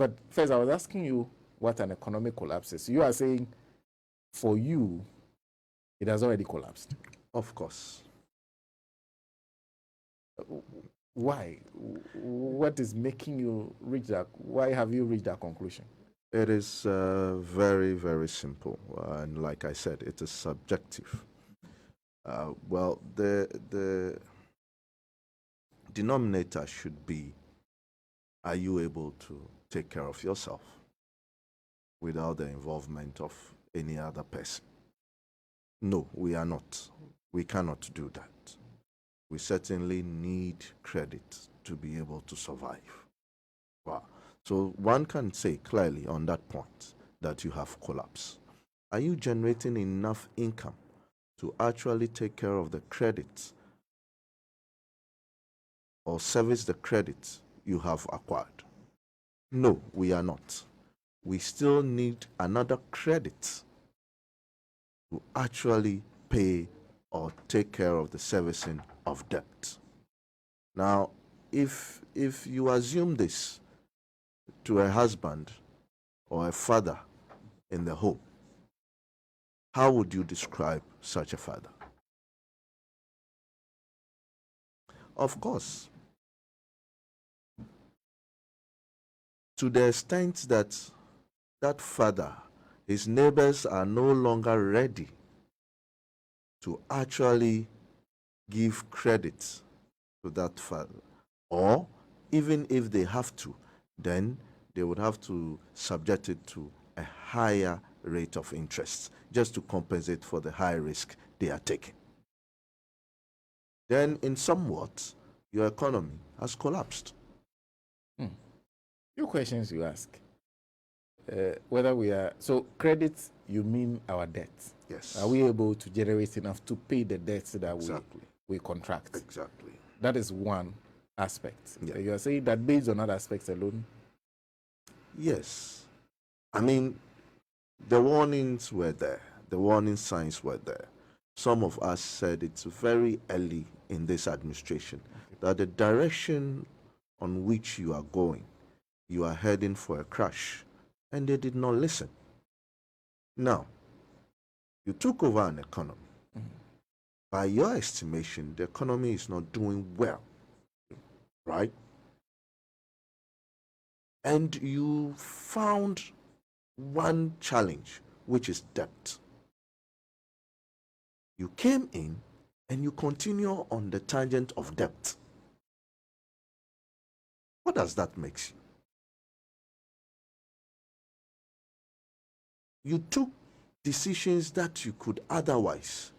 But first, I was asking you what an economic collapse is. You are saying, for you, it has already collapsed. Of course. Why? What is making you reach that? Why have you reached that conclusion? It is very, very simple. And like I said, it is subjective. Well, the denominator should be, are you able to take care of yourself without the involvement of any other person? No, we are not. We cannot do that. We certainly need credit to be able to survive. Wow. So one can say clearly on that point that you have collapsed. Are you generating enough income to actually take care of the credit or service the credit you have acquired? No, we are not. We still need another credit to actually pay or take care of the servicing of debt. Now, if you assume this to a husband or a father in the home, how would you describe such a father? Of course, to the extent that that father, his neighbors are no longer ready to actually give credit to that father, or even if they have to, then they would have to subject it to a higher rate of interest just to compensate for the high risk they are taking. Then, in somewhat, your economy has collapsed. Few questions you ask. Whether we are, so credit, you mean our debt. Yes. Are we able to generate enough to pay the debts that Exactly. we contract? Exactly. That is one aspect. Yeah. You are saying that based on other aspects alone? Yes. I mean, the warnings were there. The warning signs were there. Some of us said it's very early in this administration that the direction on which you are going, you are heading for a crash. And they did not listen. Now, you took over an economy. By your estimation, the economy is not doing well, right? And you found one challenge, which is debt. You came in and you continue on the tangent of debt. What does that make you? You took decisions that you could otherwise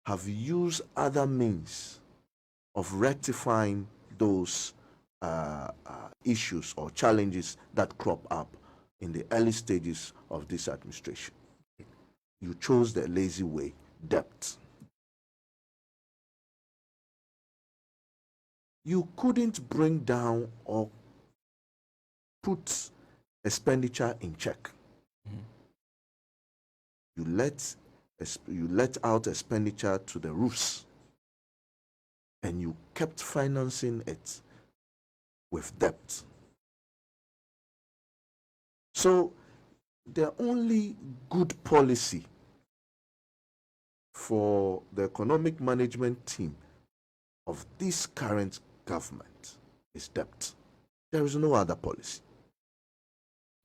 have used other means of rectifying those issues or challenges that crop up in the early stages of this administration. You chose the lazy way, debt. You couldn't bring down or put expenditure in check. You let out expenditure to the roofs, and you kept financing it with debt. So the only good policy for the economic management team of this current government is debt. There is no other policy.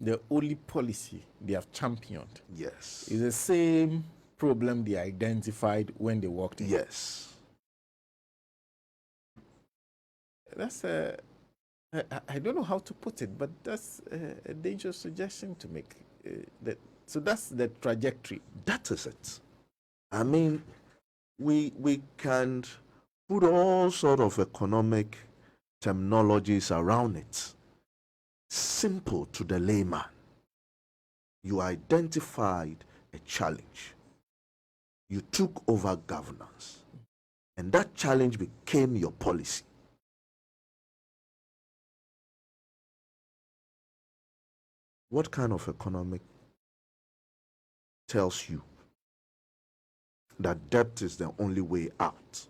The only policy they have championed, yes, is the same problem they identified when they walked in. Yes. That's I don't know how to put it, but that's a dangerous suggestion to make. So that's the trajectory. That is it. I mean, we can put all sort of economic terminologies around it. Simple to the layman. You identified a challenge. You took over governance. And that challenge became your policy. What kind of economic tells you that debt is the only way out?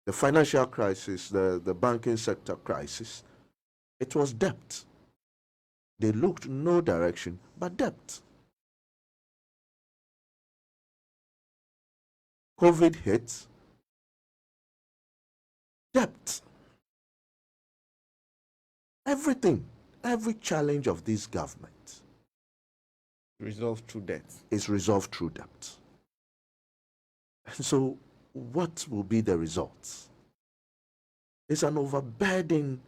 The financial crisis, the banking sector crisis, it was debt. They looked no direction but debt. COVID hit, debt. Everything, every challenge of this government Resolved through debt. is resolved through debt. And so, what will be the results? It's an overburdened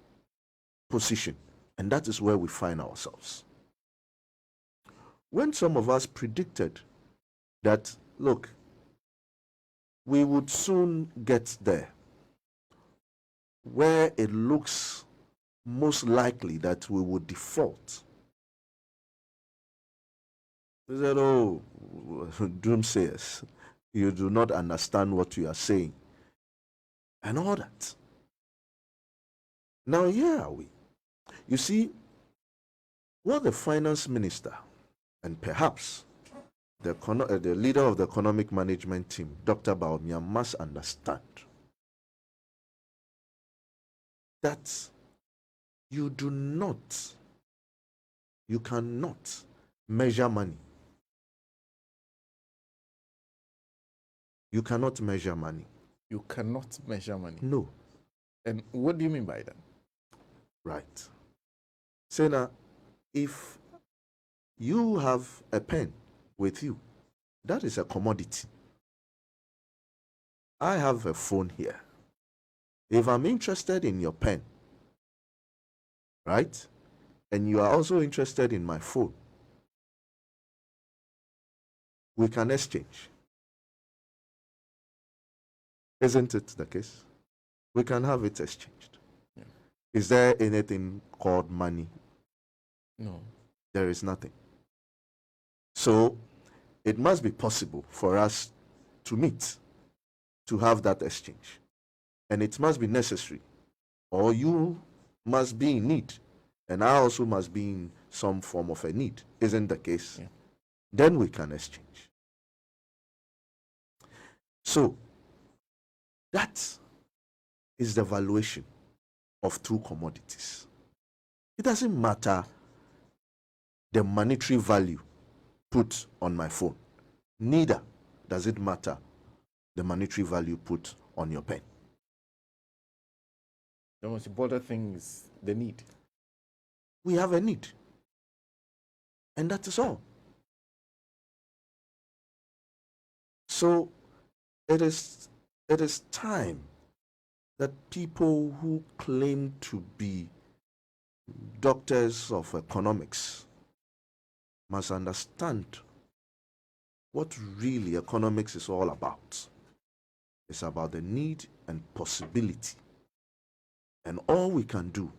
position, and that is where we find ourselves. When some of us predicted that, look, we would soon get there, where it looks most likely that we would default. They said, oh, doomsayers, you do not understand what you are saying, and all that. Now, here are we. You see, what the finance minister and perhaps the leader of the economic management team, Dr. Baumia, must understand that you cannot measure money. You cannot measure money. You cannot measure money. No. And what do you mean by that? Right. Sena, if you have a pen with you, that is a commodity. I have a phone here. If I'm interested in your pen, right, and you are also interested in my phone, we can exchange. Isn't it the case? We can have it exchanged. Yeah. Is there anything called money? No. There is nothing. So it must be possible for us to meet, to have that exchange. And it must be necessary. Or you must be in need, and I also must be in some form of a need. Isn't the case? Yeah. Then we can exchange. So that is the valuation of two commodities. It doesn't matter the monetary value put on my phone. Neither does it matter the monetary value put on your pen. The most important thing is the need. We have a need. And that is all. So it is time that people who claim to be doctors of economics must understand what really economics is all about. It's about the need and possibility. And all we can do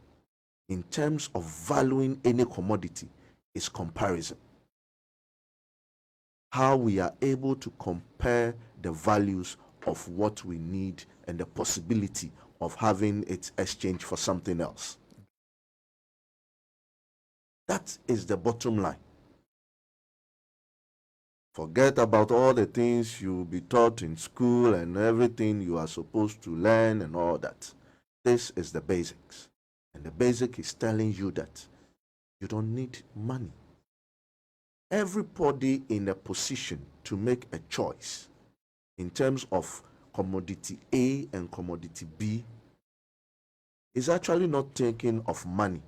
in terms of valuing any commodity is comparison. How we are able to compare the values of what we need and the possibility of having it exchanged for something else. That is the bottom line. Forget about all the things you'll be taught in school and everything you are supposed to learn and all that. This is the basics. And the basic is telling you that you don't need money. Everybody in a position to make a choice in terms of commodity A and commodity B is actually not thinking of money.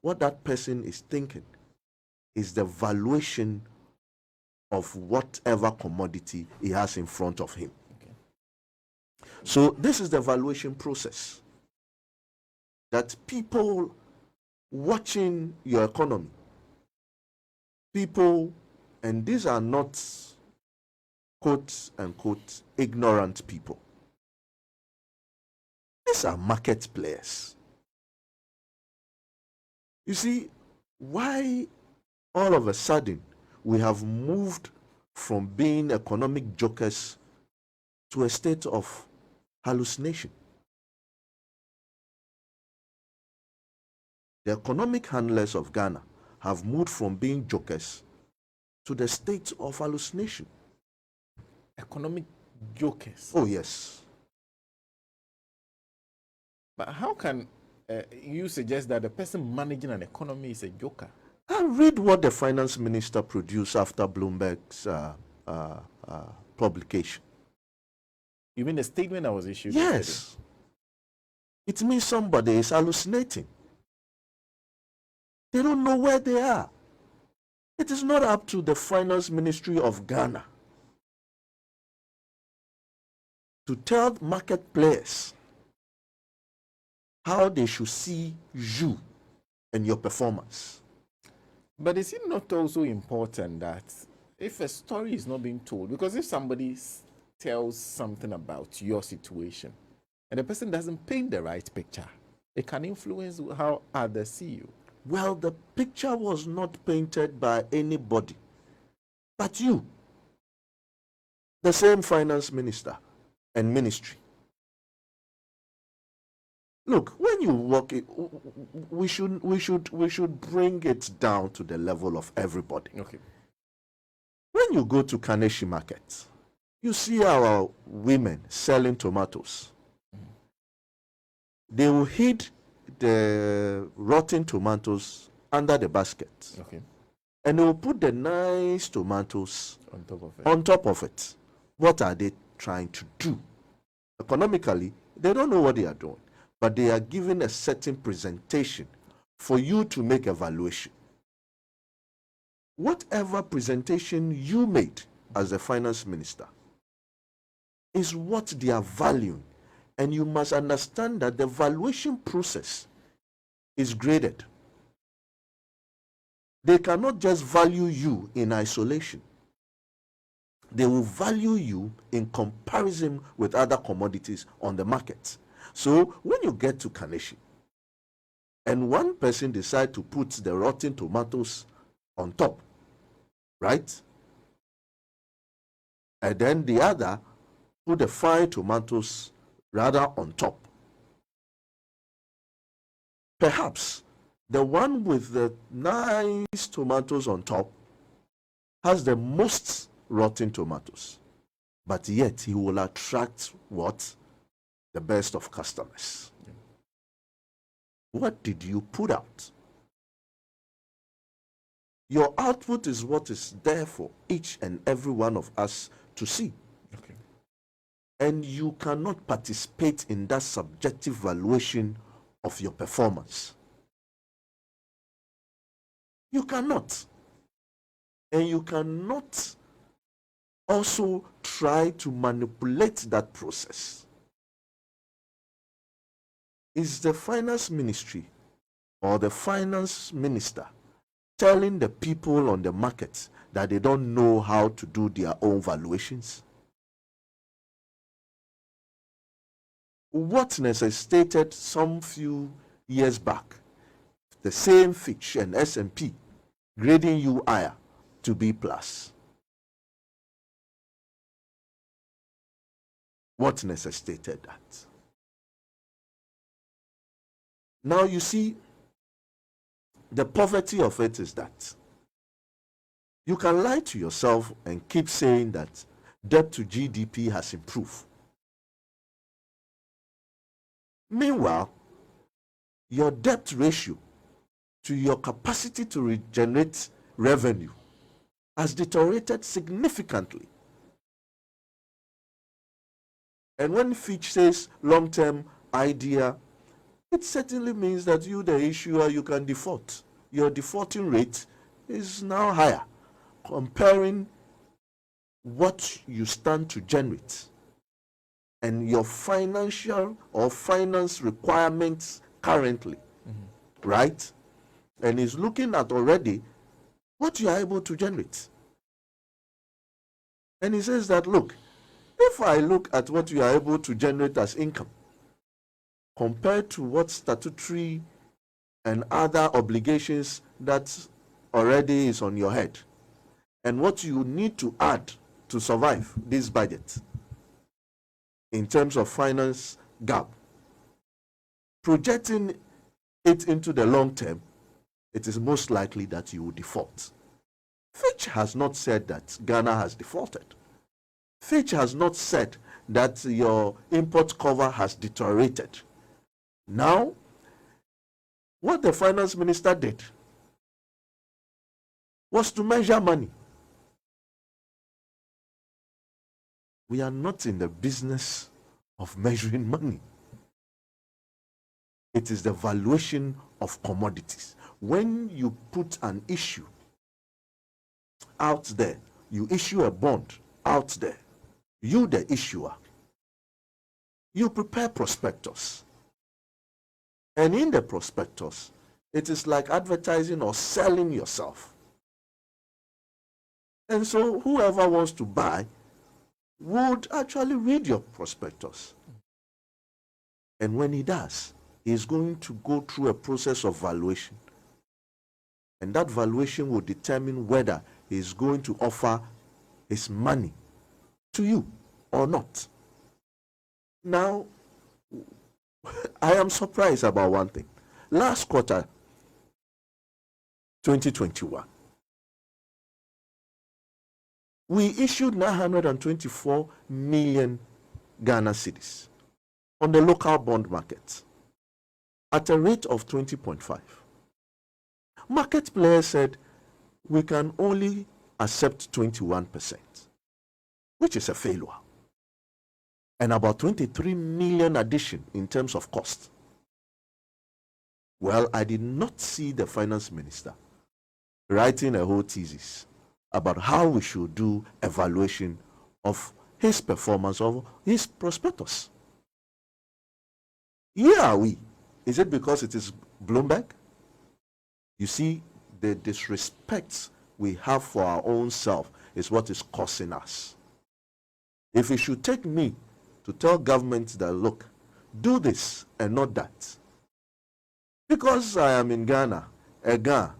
What that person is thinking is the valuation of whatever commodity he has in front of him. Okay. So this is the valuation process that people watching your economy, people, and these are not quote unquote ignorant people. These are market players. You see, why all of a sudden we have moved from being economic jokers to a state of hallucination? The economic handlers of Ghana have moved from being jokers to the state of hallucination. Economic jokers. Oh, yes. But how can you suggest that the person managing an economy is a joker? And read what the finance minister produced after Bloomberg's publication. You mean the statement that was issued yesterday? Yes. It means somebody is hallucinating. They don't know where they are. It is not up to the finance ministry of Ghana to tell market players how they should see you and your performance. But is it not also important that if a story is not being told, because if somebody tells something about your situation and the person doesn't paint the right picture, it can influence how others see you. Well, the picture was not painted by anybody but you, the same finance minister and ministry. Look, when you work it, we should bring it down to the level of everybody. Okay. When you go to Kaneshi Market, you see our women selling tomatoes. They will hid the rotten tomatoes under the basket. Okay. And they will put the nice tomatoes On top of it. on top of it. What are they trying to do? Economically, they don't know what they are doing, but they are giving a certain presentation for you to make a valuation. Whatever presentation you made as a finance minister is what they are valuing, and you must understand that the valuation process is graded. They cannot just value you in isolation. They will value you in comparison with other commodities on the market. So when you get to Kaneshi and one person decides to put the rotten tomatoes on top, right? And then the other put the fine tomatoes rather on top. Perhaps the one with the nice tomatoes on top has the most rotten tomatoes, but yet he will attract what? The best of customers. Yeah. What did you put out? Your output is what is there for each and every one of us to see. Okay. And you cannot participate in that subjective valuation of your performance. You cannot. And you cannot also try to manipulate that process. Is the finance ministry or the finance minister telling the people on the market that they don't know how to do their own valuations? What necessitated some few years back the same Fitch and S&P grading you higher to B+. What necessitated that? Now you see, the poverty of it is that you can lie to yourself and keep saying that debt to GDP has improved. Meanwhile, your debt ratio to your capacity to regenerate revenue has deteriorated significantly. And when Fitch says long-term idea, it certainly means that you, the issuer, you can default. Your defaulting rate is now higher, comparing what you stand to generate and your financial or finance requirements currently, right? And is looking at already what you are able to generate. And he says that, look, if I look at what you are able to generate as income compared to what statutory and other obligations that already is on your head, and what you need to add to survive this budget in terms of finance gap, projecting it into the long term, it is most likely that you will default. Fitch has not said that Ghana has defaulted. Fitch has not said that your import cover has deteriorated. Now, what the finance minister did was to measure money. We are not in the business of measuring money. It is the valuation of commodities. When you put an issue out there, you issue a bond out there, you the issuer, you prepare prospectus. And in the prospectus, it is like advertising or selling yourself. And so whoever wants to buy would actually read your prospectus. And when he does, he's going to go through a process of valuation. And that valuation will determine whether he's going to offer his money to you or not. Now, I am surprised about one thing. Last quarter, 2021, we issued 924 million Ghana cedis on the local bond market at a rate of 20.5. Market players said we can only accept 21%, which is a failure, and about 23 million addition in terms of cost. Well, I did not see the finance minister writing a whole thesis about how we should do evaluation of his performance of his prospectus. Here are we. Is it because it is Bloomberg? You see, the disrespect we have for our own self is what is causing us. If it should take me to tell government that, look, do this and not that, because I am in Ghana, a Ghana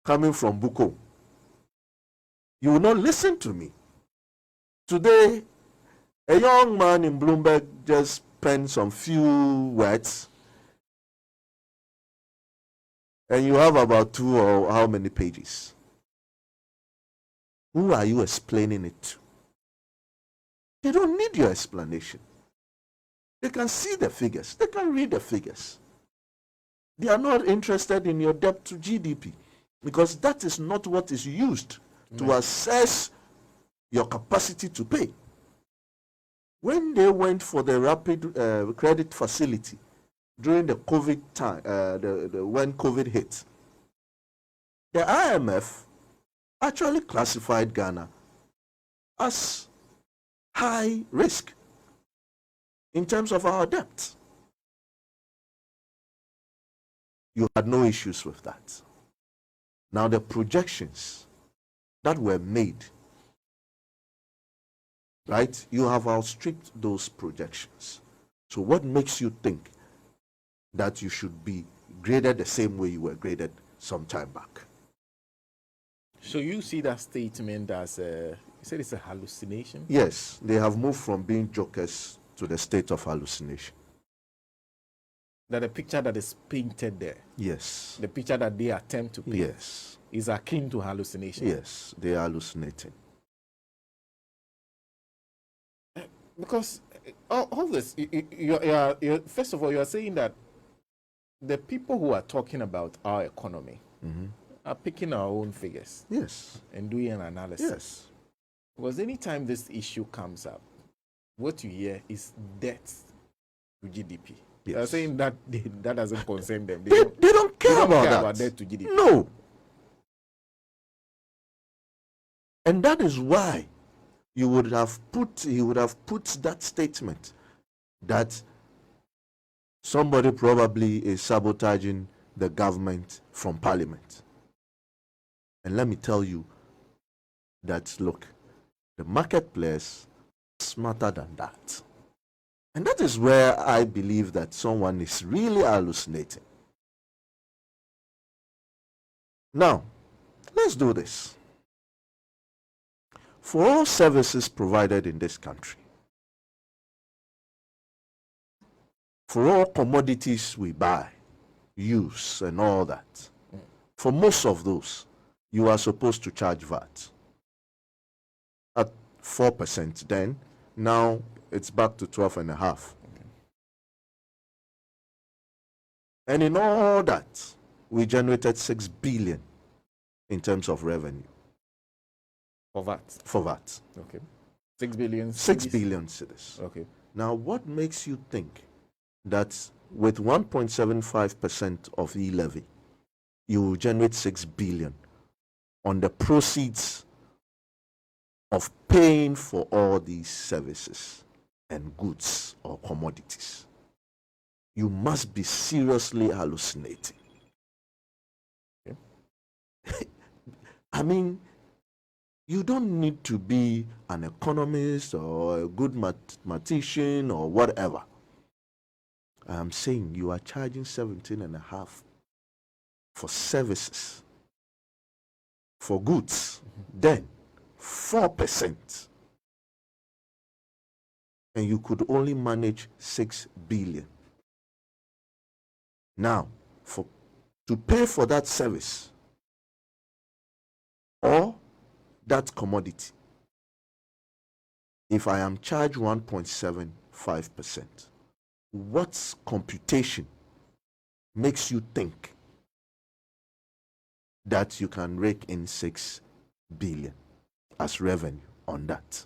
coming from Buko, you will not listen to me. Today, a young man in Bloomberg just penned some few words, and you have about 2 or how many pages. Who are you explaining it to? They don't need your explanation. They can see the figures. They can read the figures. They are not interested in your debt to GDP, because that is not what is used to assess your capacity to pay. When they went for the rapid credit facility during the COVID time, when COVID hit, the IMF actually classified Ghana as high risk in terms of our debt. You had no issues with that. Now the projections that were made, right? You have outstripped those projections. So what makes you think that you should be graded the same way you were graded some time back? So you see that statement as you said it's a hallucination? Yes, they have moved from being jokers to the state of hallucination. That the picture that is painted there, Yes. the picture that they attempt to paint, Yes. is akin to hallucination. Yes, they are hallucinating. Because all this, first of all, you are saying that the people who are talking about our economy are picking our own figures Yes. and doing an analysis. Yes. Because anytime this issue comes up, what you hear is debt to GDP. Yes. They are saying that that doesn't concern them. They don't care about that. about debt to GDP. No. And that is why he would have put that statement that somebody probably is sabotaging the government from parliament. And let me tell you that, look, the market players are smarter than that. And that is where I believe that someone is really hallucinating. Now, let's do this. For all services provided in this country, for all commodities we buy, use, and all that, for most of those, you are supposed to charge VAT at 4% then. Now it's back to 12.5%. And in all that, we generated 6 billion in terms of revenue For that. for that. Okay. 6 billion. 6 cedis? billion cedis. Okay. Now, what makes you think that with 1.75% of e-levy, you will generate 6 billion on the proceeds of paying for all these services and goods or commodities? You must be seriously hallucinating. Okay. I mean, you don't need to be an economist or a good mathematician or whatever. I'm saying you are charging 17.5 for services, for goods, then 4%. And you could only manage 6 billion. Now, to pay for that service or that commodity, if I am charged 1.75%, what computation makes you think that you can rake in 6 billion as revenue on that?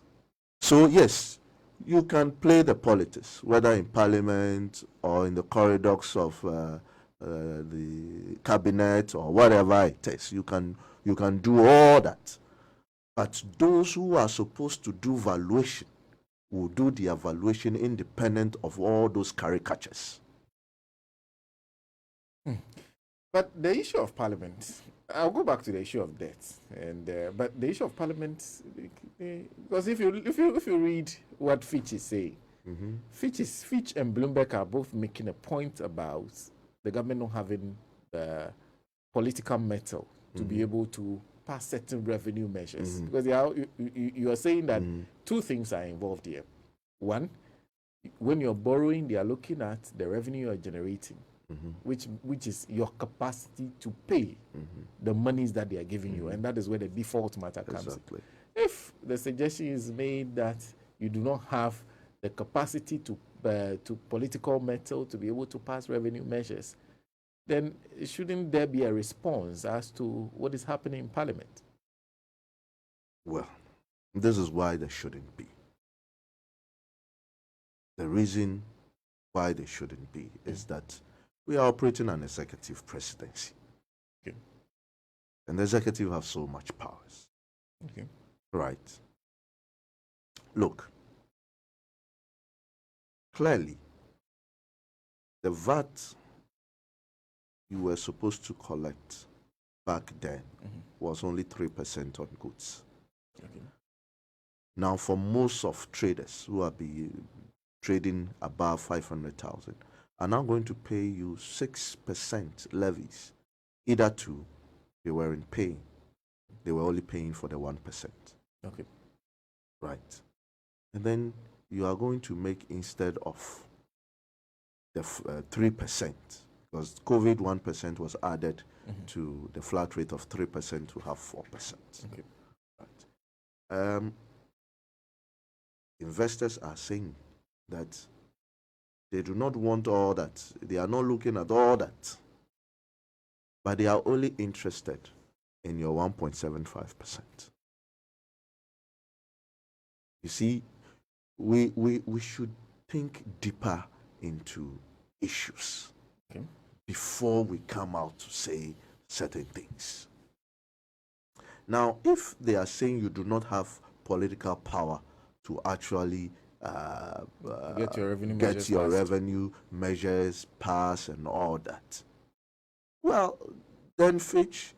So yes, you can play the politics, whether in parliament or in the corridors of the cabinet or whatever it is. You can do all that. But those who are supposed to do valuation will do the evaluation independent of all those caricatures. But the issue of parliament, I'll go back to the issue of debt, and but the issue of parliament, because if you read what Fitch is saying, Fitch and Bloomberg are both making a point about the government not having the political metal to be able to pass certain revenue measures, because you are saying that two things are involved here. One, when you're borrowing, they are looking at the revenue you're generating, which is your capacity to pay the monies that they are giving you, and that is where the default matter comes Exactly. in. If the suggestion is made that you do not have the capacity to political metal to be able to pass revenue measures, then shouldn't there be a response as to what is happening in Parliament? Well, this is why there shouldn't be. The reason why there shouldn't be is that we are operating an executive presidency. Okay. And the executive have so much powers. Okay. Right. Look, clearly, the VAT you were supposed to collect back then was only 3% on goods. Okay. Now, for most of traders who are trading above 500,000, are now going to pay you 6% levies. Either two, they weren't paying. They were only paying for the 1%. Okay. Right. And then you are going to make, instead of the 3%, because COVID 1% was added to the flat rate of 3% to have 4%. Okay. Right. Investors are saying that they do not want all that. They are not looking at all that. But they are only interested in your 1.75%. You see, we should think deeper into issues before we come out to say certain things. Now, if they are saying you do not have political power to actually get your revenue measures passed and all that, well, then Fitch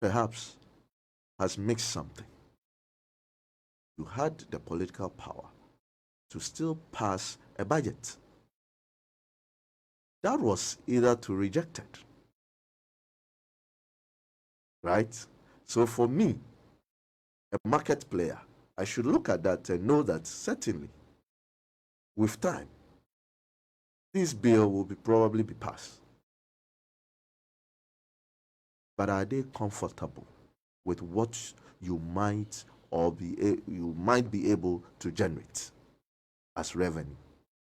perhaps has mixed something. You had the political power to still pass a budget. That was either to reject it. Right? So for me, a market player, I should look at that and know that certainly, with time, this bill will probably be passed. But are they comfortable with what you might be able to generate as revenue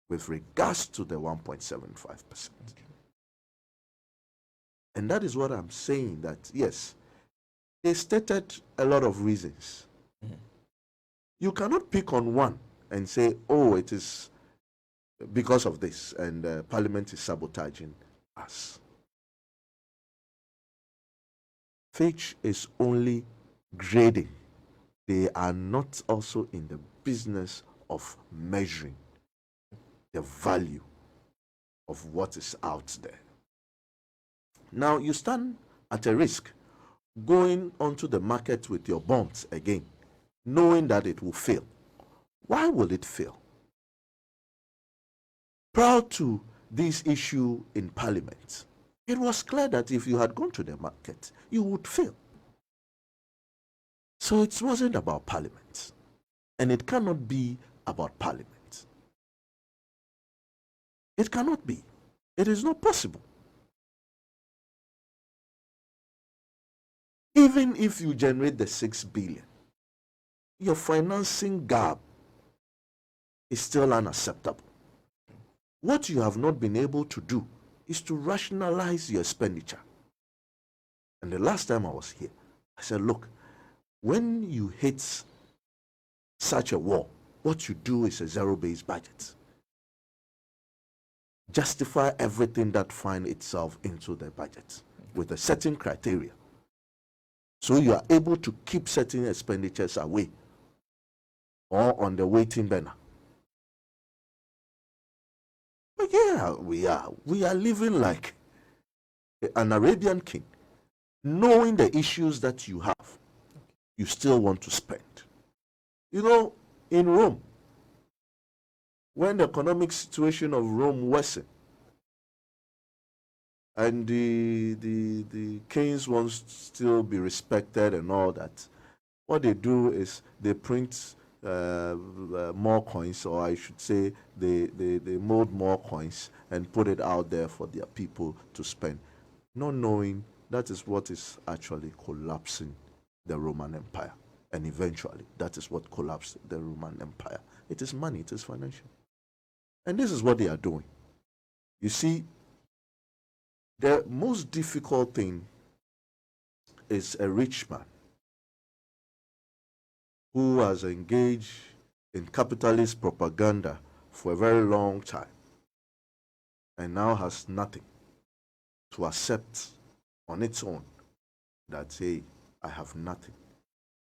with regards to the 1.75%? And that is what I'm saying, that yes, They stated a lot of reasons. You cannot pick on one and say, oh, it is because of this, and Parliament is sabotaging us. Fitch is only grading. They are not also in the business of measuring the value of what is out there. Now you stand at a risk going onto the market with your bonds again, knowing that it will fail. Why will it fail? Prior to this issue in Parliament, it was clear that if you had gone to the market, you would fail. So it wasn't about Parliament, and it cannot be about Parliament. It cannot be. It is not possible. Even if you generate the 6 billion, your financing gap is still unacceptable. What you have not been able to do is to rationalize your expenditure. And the last time I was here, I said, look, when you hit such a war, what you do is a zero-based budget. Justify everything that finds itself into the budget with a certain criteria. So you are able to keep certain expenditures away or on the waiting burner. But yeah, we are living like an Arabian king, knowing the issues that you have, you still want to spend. You know, in Rome, when the economic situation of Rome worsened, and the kings want to still be respected and all that, what they do is they print more coins, or I should say they mold more coins and put it out there for their people to spend, not knowing that is what is actually collapsing the Roman Empire. And eventually, that is what collapsed the Roman Empire. It is money, it is financial. And this is what they are doing. You see, the most difficult thing is a rich man who has engaged in capitalist propaganda for a very long time and now has nothing to accept on its own that, hey, I have nothing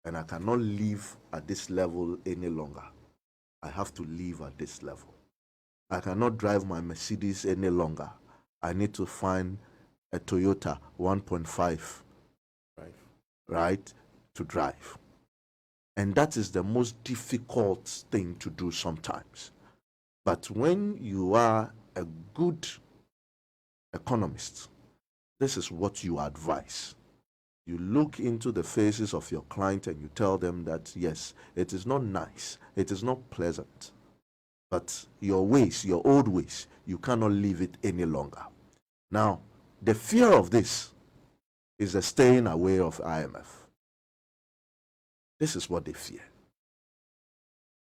and I cannot live at this level any longer. I have to live at this level. I cannot drive my Mercedes any longer. I need to find a Toyota 1.5, right, to drive. And that is the most difficult thing to do sometimes. But when you are a good economist, this is what you advise. You look into the faces of your client and you tell them that, yes, it is not nice, it is not pleasant, but your ways, your old ways, you cannot live it any longer. Now, the fear of this is the staying away of IMF. This is what they fear.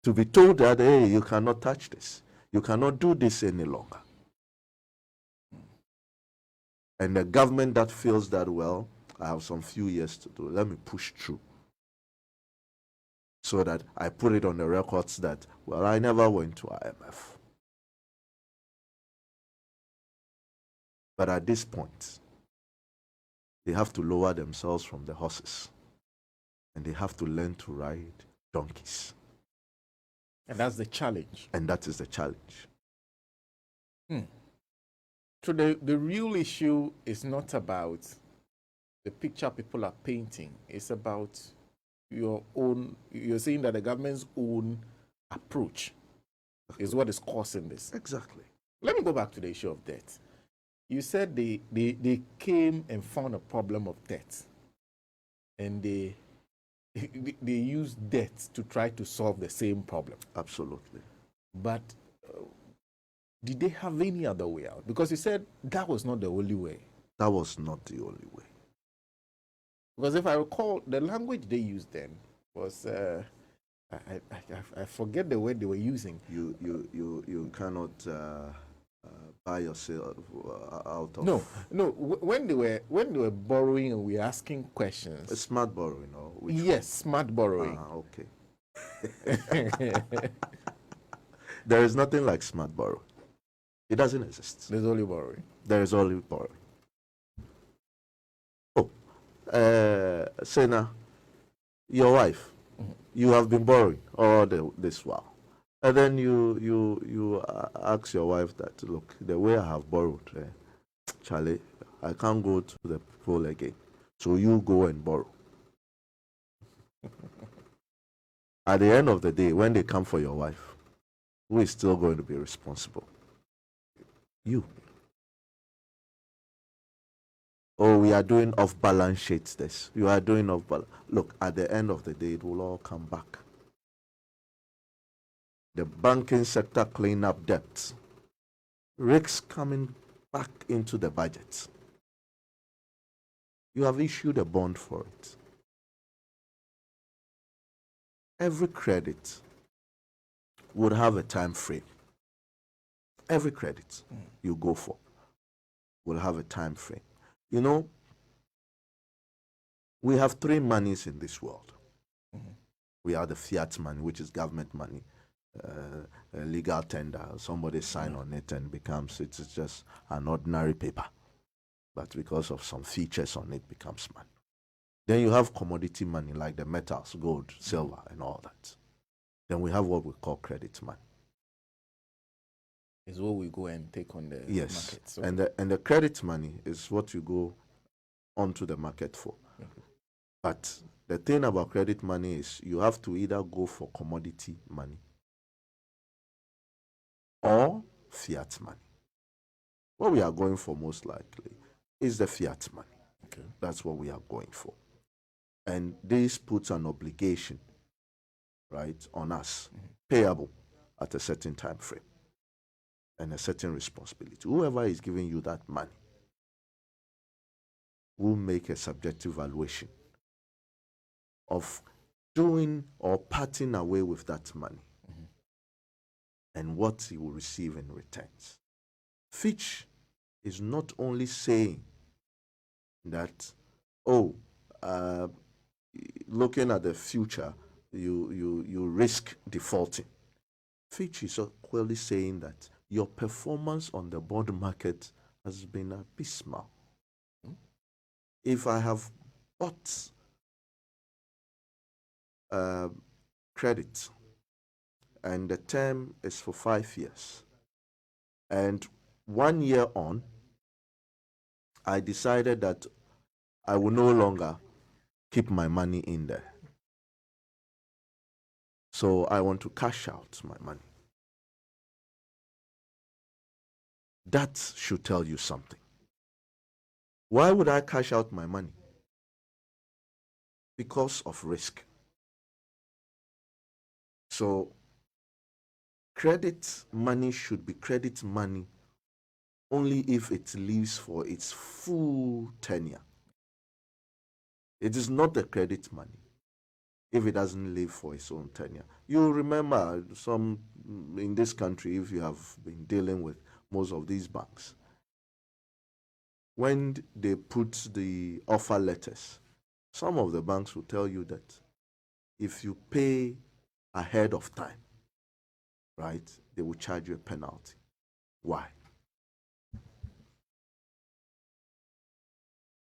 To be told that, hey, you cannot touch this. You cannot do this any longer. And the government that feels that, well, I have some few years to do, let me push through. So that I put it on the records that, well, I never went to IMF. But at this point, they have to lower themselves from the horses. And they have to learn to ride donkeys. And that's the challenge. And that is the challenge. So the real issue is not about the picture people are painting. It's about your own, you're saying that the government's own approach is what is causing this. Exactly. Let me go back to the issue of debt. You said they came and found a problem of debt. And they used debt to try to solve the same problem. Absolutely. But did they have any other way out? Because you said that was not the only way. That was not the only way. Because if I recall, the language they used then was, I forget the word they were using. You cannot buy yourself out of No, no. When they were borrowing and we were asking a questions. smart borrowing, or which Yes, smart borrowing. one? Okay. There is nothing like smart borrowing. It doesn't exist. There's only borrowing. There is only borrowing. Oh, Sena, your wife, you have been borrowing all this while, and then you ask your wife that, look, the way I have borrowed, Charlie, I can't go to the people again, so you go and borrow. At the end of the day, when they come for your wife, who is still going to be responsible? You. Oh, we are doing off balance sheets this. You are doing off balance. Look, at the end of the day, it will all come back. The banking sector clean up debts. Risks coming back into the budget. You have issued a bond for it. Every credit would have a time frame. Every credit you go for will have a time frame. You know, we have three monies in this world. We have the fiat money, which is government money, a legal tender. Somebody sign on it and it's just an ordinary paper. But because of some features on it, becomes money. Then you have commodity money like the metals, gold, silver, and all that. Then we have what we call credit money. Is what we go and take on the Yes, market. So. and the credit money is what you go onto the market for. But the thing about credit money is you have to either go for commodity money or fiat money. What we are going for most likely is the fiat money. Okay. That's what we are going for. And this puts an obligation, right, on us, payable at a certain time frame and a certain responsibility. Whoever is giving you that money will make a subjective valuation of doing or parting away with that money and what he will receive in returns. Fitch is not only saying that, looking at the future, you risk defaulting. Fitch is clearly saying that your performance on the bond market has been abysmal. If I have bought credit and the term is for 5 years, and 1 year on, I decided that I will no longer keep my money in there. So I want to cash out my money. That should tell you something. Why would I cash out my money? Because of risk. So credit money should be credit money only if it lives for its full tenure. It is not the credit money if it doesn't live for its own tenure. You remember some in this country, if you have been dealing with most of these banks, when they put the offer letters, some of the banks will tell you that if you pay ahead of time, right, they will charge you a penalty. Why?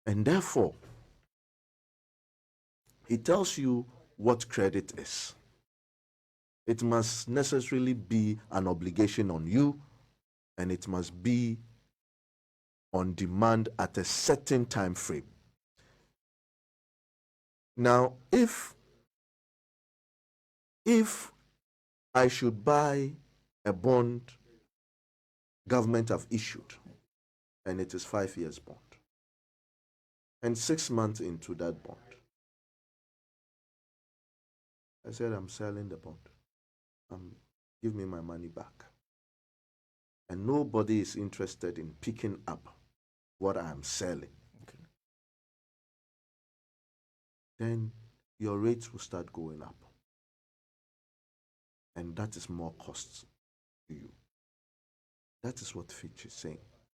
And therefore, it tells you what credit is. It must necessarily be an obligation on you, and it must be on demand at a certain time frame. Now, if I should buy a bond government have issued, and it is 5 years bond, and 6 months into that bond, I said, I'm selling the bond. Give me my money back. And nobody is interested in picking up what I am selling. Okay. Then your rates will start going up. And that is more costs to you. That is what Fitch is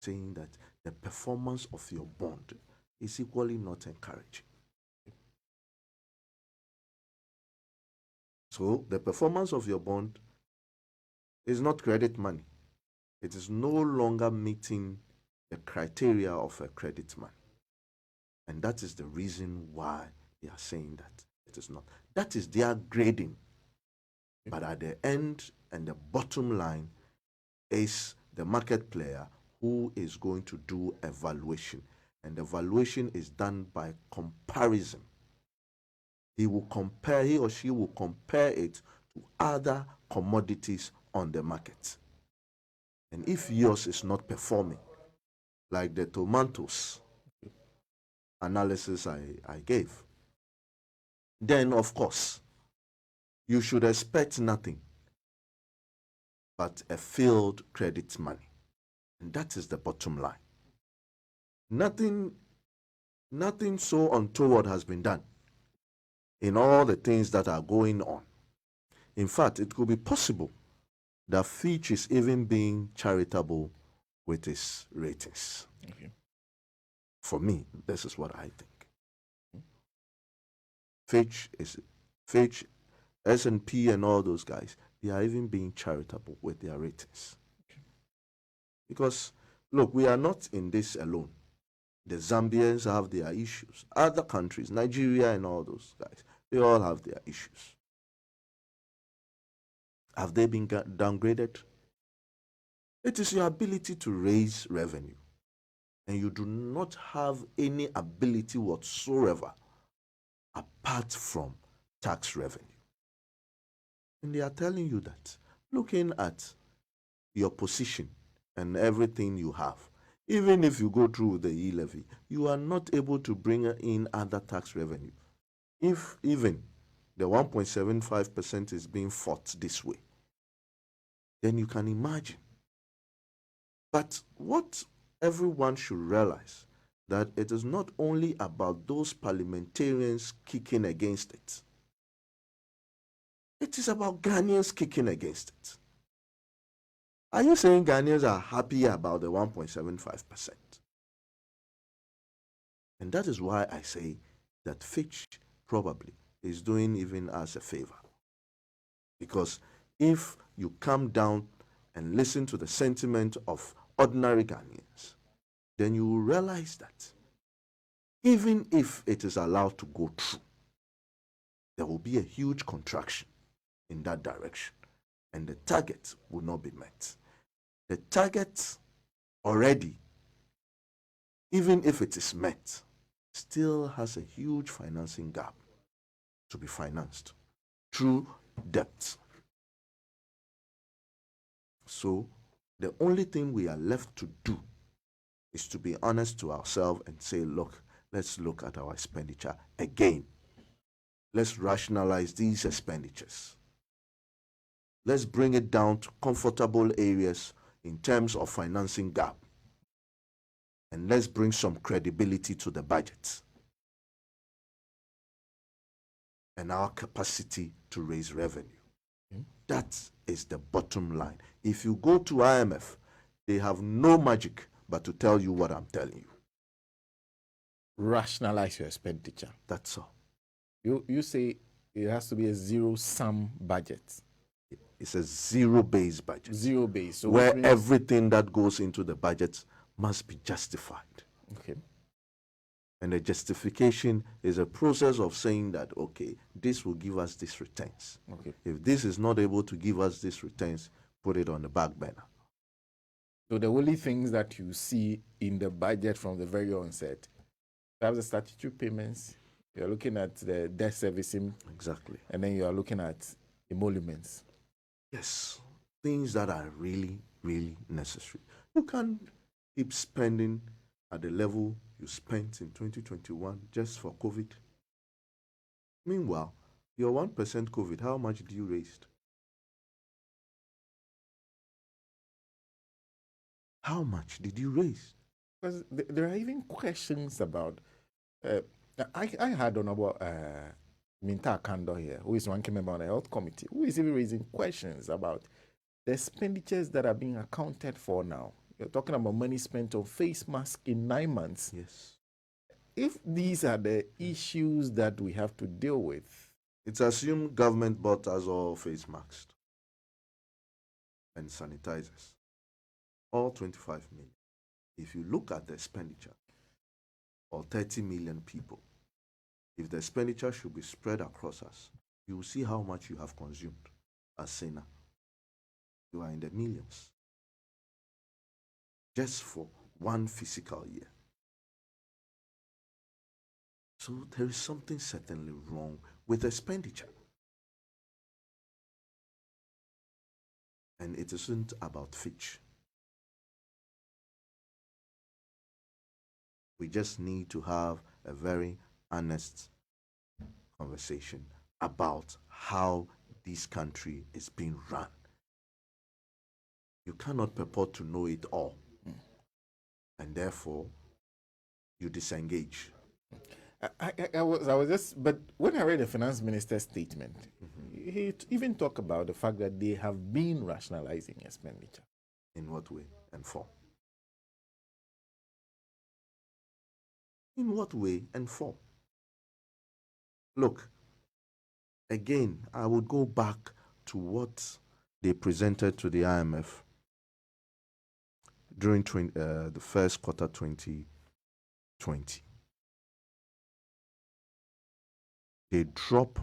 saying that the performance of your bond is equally not encouraging. So the performance of your bond is not credit money. It is no longer meeting the criteria of a credit man. And that is the reason why they are saying that it is not. That is their grading. But at the end and the bottom line is the market player who is going to do a valuation. And the valuation is done by comparison. He or she will compare it to other commodities on the market. And if yours is not performing, like the tomatoes analysis I gave, then of course you should expect nothing but a failed credit money. And that is the bottom line. Nothing so untoward has been done in all the things that are going on. In fact, it could be possible that Fitch is even being charitable with its ratings. Okay. For me, this is what I think. Fitch, S&P and all those guys, they are even being charitable with their ratings. Okay. Because, look, we are not in this alone. The Zambians have their issues. Other countries, Nigeria and all those guys, they all have their issues. Have they been downgraded? It is your ability to raise revenue. And you do not have any ability whatsoever apart from tax revenue. And they are telling you that, looking at your position and everything you have, even if you go through the e-levy, you are not able to bring in other tax revenue. If even the 1.75% is being fought this way, then you can imagine. But what everyone should realize, that it is not only about those parliamentarians kicking against it. It is about Ghanaians kicking against it. Are you saying Ghanaians are happy about the 1.75%? And that is why I say that Fitch probably is doing even us a favor. Because if you come down and listen to the sentiment of ordinary Ghanaians, then you will realize that even if it is allowed to go through, there will be a huge contraction in that direction, and the target will not be met. The target already, even if it is met, still has a huge financing gap to be financed through debt. So the only thing we are left to do is to be honest to ourselves and say, look, let's look at our expenditure again. Let's rationalize these expenditures. Let's bring it down to comfortable areas in terms of financing gap. And let's bring some credibility to the budget and our capacity to raise revenue. That is the bottom line. If you go to IMF, they have no magic but to tell you what I'm telling you. Rationalize your expenditure. That's all. You say it has to be a zero-sum budget. It's a zero-based budget. Zero-based. So where everything that goes into the budget must be justified. Okay. And the justification is a process of saying that, okay, this will give us these returns. Okay. If this is not able to give us these returns, put it on the back burner. So the only things that you see in the budget from the very onset, perhaps the statutory payments, you're looking at the debt servicing. Exactly. And then you are looking at emoluments. Yes. Things that are really, really necessary. You can't keep spending at the level you spent in 2021 just for COVID. Meanwhile, your 1% COVID, how much did you raise? How much did you raise? Because there are even questions about. I had Honorable Minta Kando here, who is one member on the health committee, who is even raising questions about the expenditures that are being accounted for now, you're talking about money spent on face masks in 9 months. Yes. If these are the issues that we have to deal with, it's assumed government bought us all face masks and sanitizers, all 25 million. If you look at the expenditure of 30 million people, if the expenditure should be spread across us, you will see how much you have consumed as Sena. You are in the millions just for one physical year. So there is something certainly wrong with expenditure. And it isn't about Fitch. We just need to have a very honest conversation about how this country is being run. You cannot purport to know it all, and therefore you disengage. I was just, but when I read the finance minister's statement, he even talked about the fact that they have been rationalizing expenditure. In what way and form? In what way and form? Look, again, I would go back to what they presented to the IMF during the first quarter 2020. They drop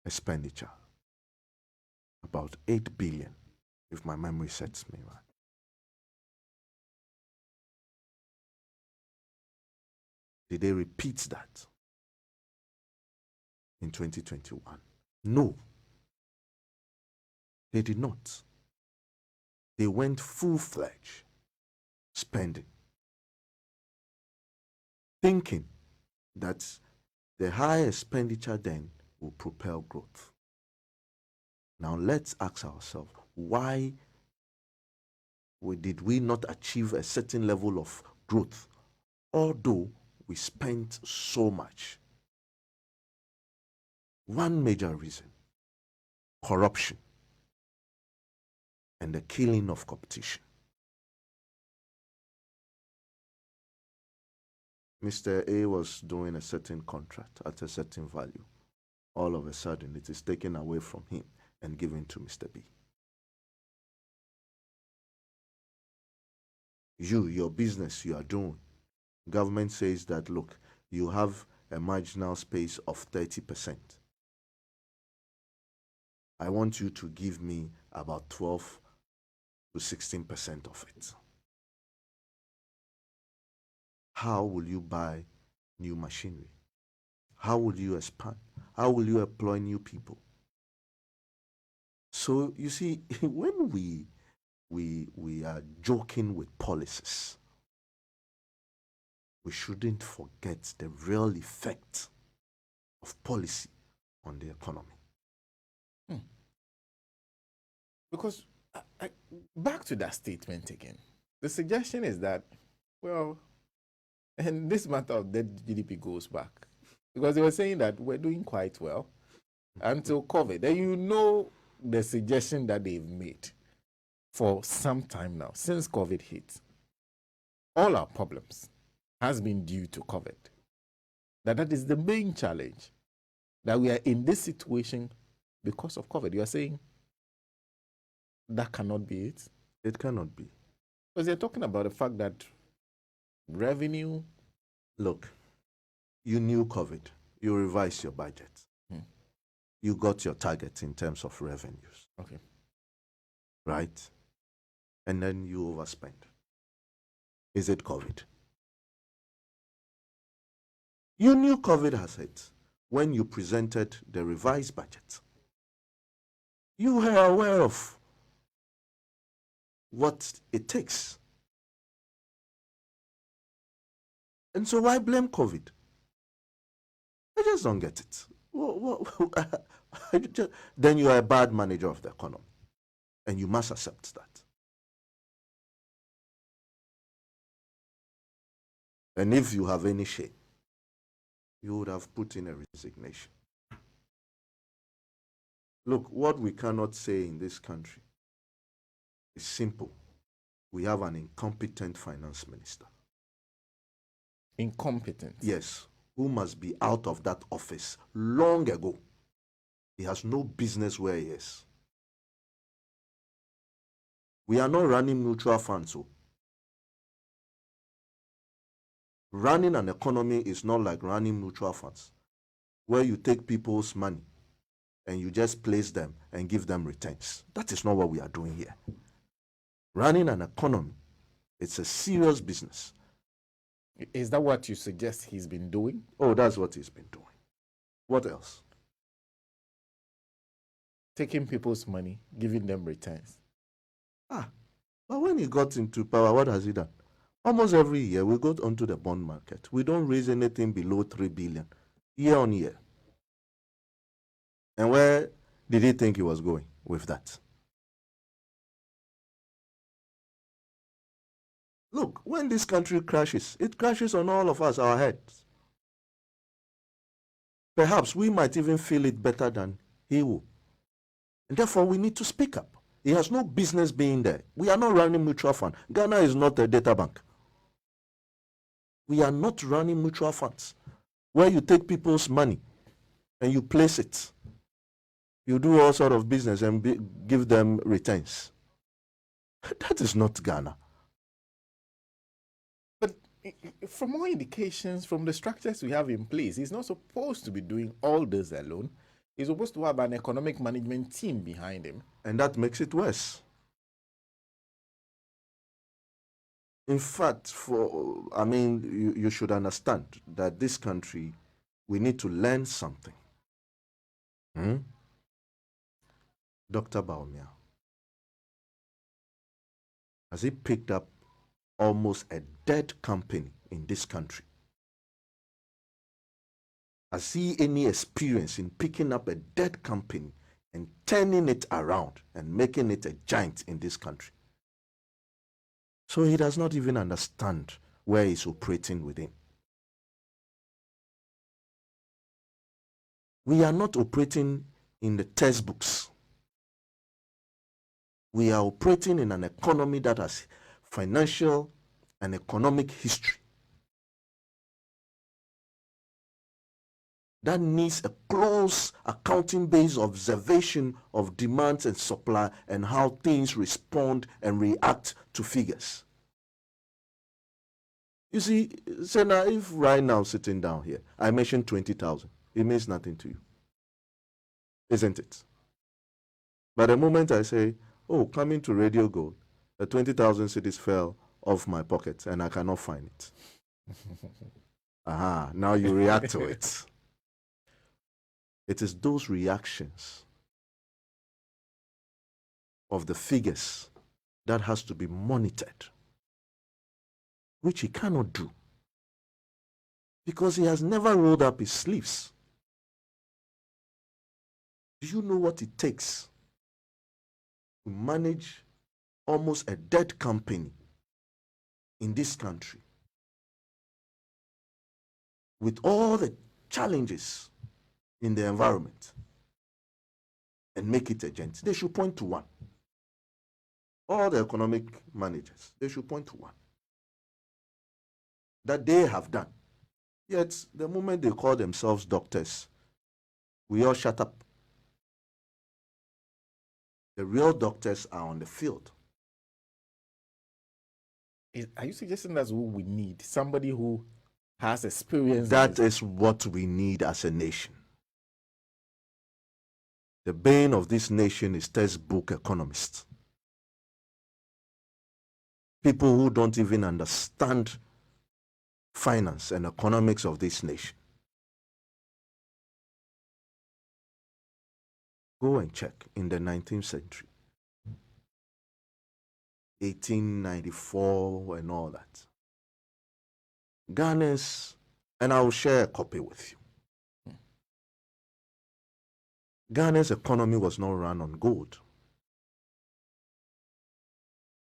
expenditure about 8 billion, if my memory serves me right. Did they repeat that in 2021? No, they did not. They went full-fledged spending, thinking that the high expenditure then will propel growth. Now let's ask ourselves, why did we not achieve a certain level of growth, although we spent so much? One major reason: corruption and the killing of competition. Mr. A was doing a certain contract at a certain value. All of a sudden, it is taken away from him and given to Mr. B. Your business you are doing, government says that, look, you have a marginal space of 30%. I want you to give me about 12 to 16% of it. How will you buy new machinery? How will you expand? How will you employ new people? So you see, when we are joking with policies, we shouldn't forget the real effect of policy on the economy. Because back to that statement again, the suggestion is that, well, and this matter of debt GDP goes back, because they were saying that we're doing quite well until COVID. And you know the suggestion that they've made for some time now, since COVID hit, all our problems has been due to COVID. That is the main challenge, that we are in this situation because of COVID. You are saying that cannot be it? It cannot be. Because they're talking about the fact that revenue. Look, you knew COVID. You revised your budget. You got your target in terms of revenues. Okay. Right? And then you overspend. Is it COVID? You knew COVID has hit when you presented the revised budget. You were aware of what it takes. And so why blame COVID? I just don't get it. Then you are a bad manager of the economy, and you must accept that. And if you have any shame, you would have put in a resignation. Look, what we cannot say in this country It's simple. We have an incompetent finance minister. Incompetent. Yes, who must be out of that office long ago. He has no business where he is. We are not running mutual funds. So running an economy is not like running mutual funds, where you take people's money and you just place them and give them returns. That is not what we are doing here. Running an economy, it's a serious business. Is that what you suggest he's been doing? Oh, that's what he's been doing. What else? Taking people's money, giving them returns. But when he got into power, what has he done? Almost every year we go onto the bond market. We don't raise anything below 3 billion year on year. And where did he think he was going with that? Look, when this country crashes, it crashes on all of us, our heads. Perhaps we might even feel it better than he will. And therefore, we need to speak up. He has no business being there. We are not running mutual fund. Ghana is not a data bank. We are not running mutual funds where you take people's money and you place it. You do all sort of business and give them returns. That is not Ghana. But from all indications, from the structures we have in place, he's not supposed to be doing all this alone. He's supposed to have an economic management team behind him. And that makes it worse. In fact, you should understand that this country, we need to learn something. Dr. Baumia, has he picked up almost a dead company in this country? Has he any experience in picking up a dead company and turning it around and making it a giant in this country? So he does not even understand where he's operating within. We are not operating in the textbooks. We are operating in an economy that has financial and economic history that needs a close accounting-based observation of demand and supply and how things respond and react to figures. You see, Sena, if right now sitting down here, I mentioned 20,000, it means nothing to you, isn't it? But the moment I say, oh, coming to Radio Gold, the 20,000 cedis fell off my pocket and I cannot find it. Now you react to it. It is those reactions of the figures that has to be monitored, which he cannot do because he has never rolled up his sleeves. Do you know what it takes to manage almost a dead company in this country with all the challenges in the environment and make it a giant? They should point to one. All the economic managers, they should point to one that they have done. Yet, the moment they call themselves doctors, we all shut up. The real doctors are on the field. Are you suggesting that's what we need? Somebody who has experience? That is what we need as a nation. The bane of this nation is textbook economists. People who don't even understand finance and economics of this nation. Go and check in the 19th century, 1894 and all that. Ghana's, and I will share a copy with you. Ghana's economy was not run on gold.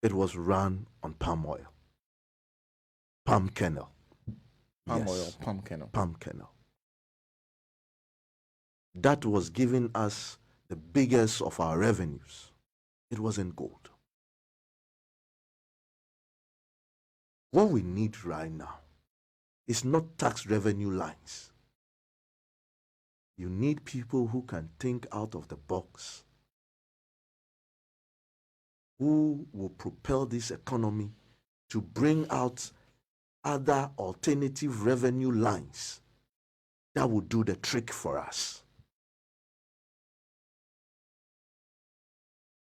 It was run on palm oil, palm kernel. Palm oil, palm kernel. Palm kernel. That was giving us the biggest of our revenues. It wasn't gold. What we need right now is not tax revenue lines. You need people who can think out of the box, who will propel this economy to bring out other alternative revenue lines that will do the trick for us.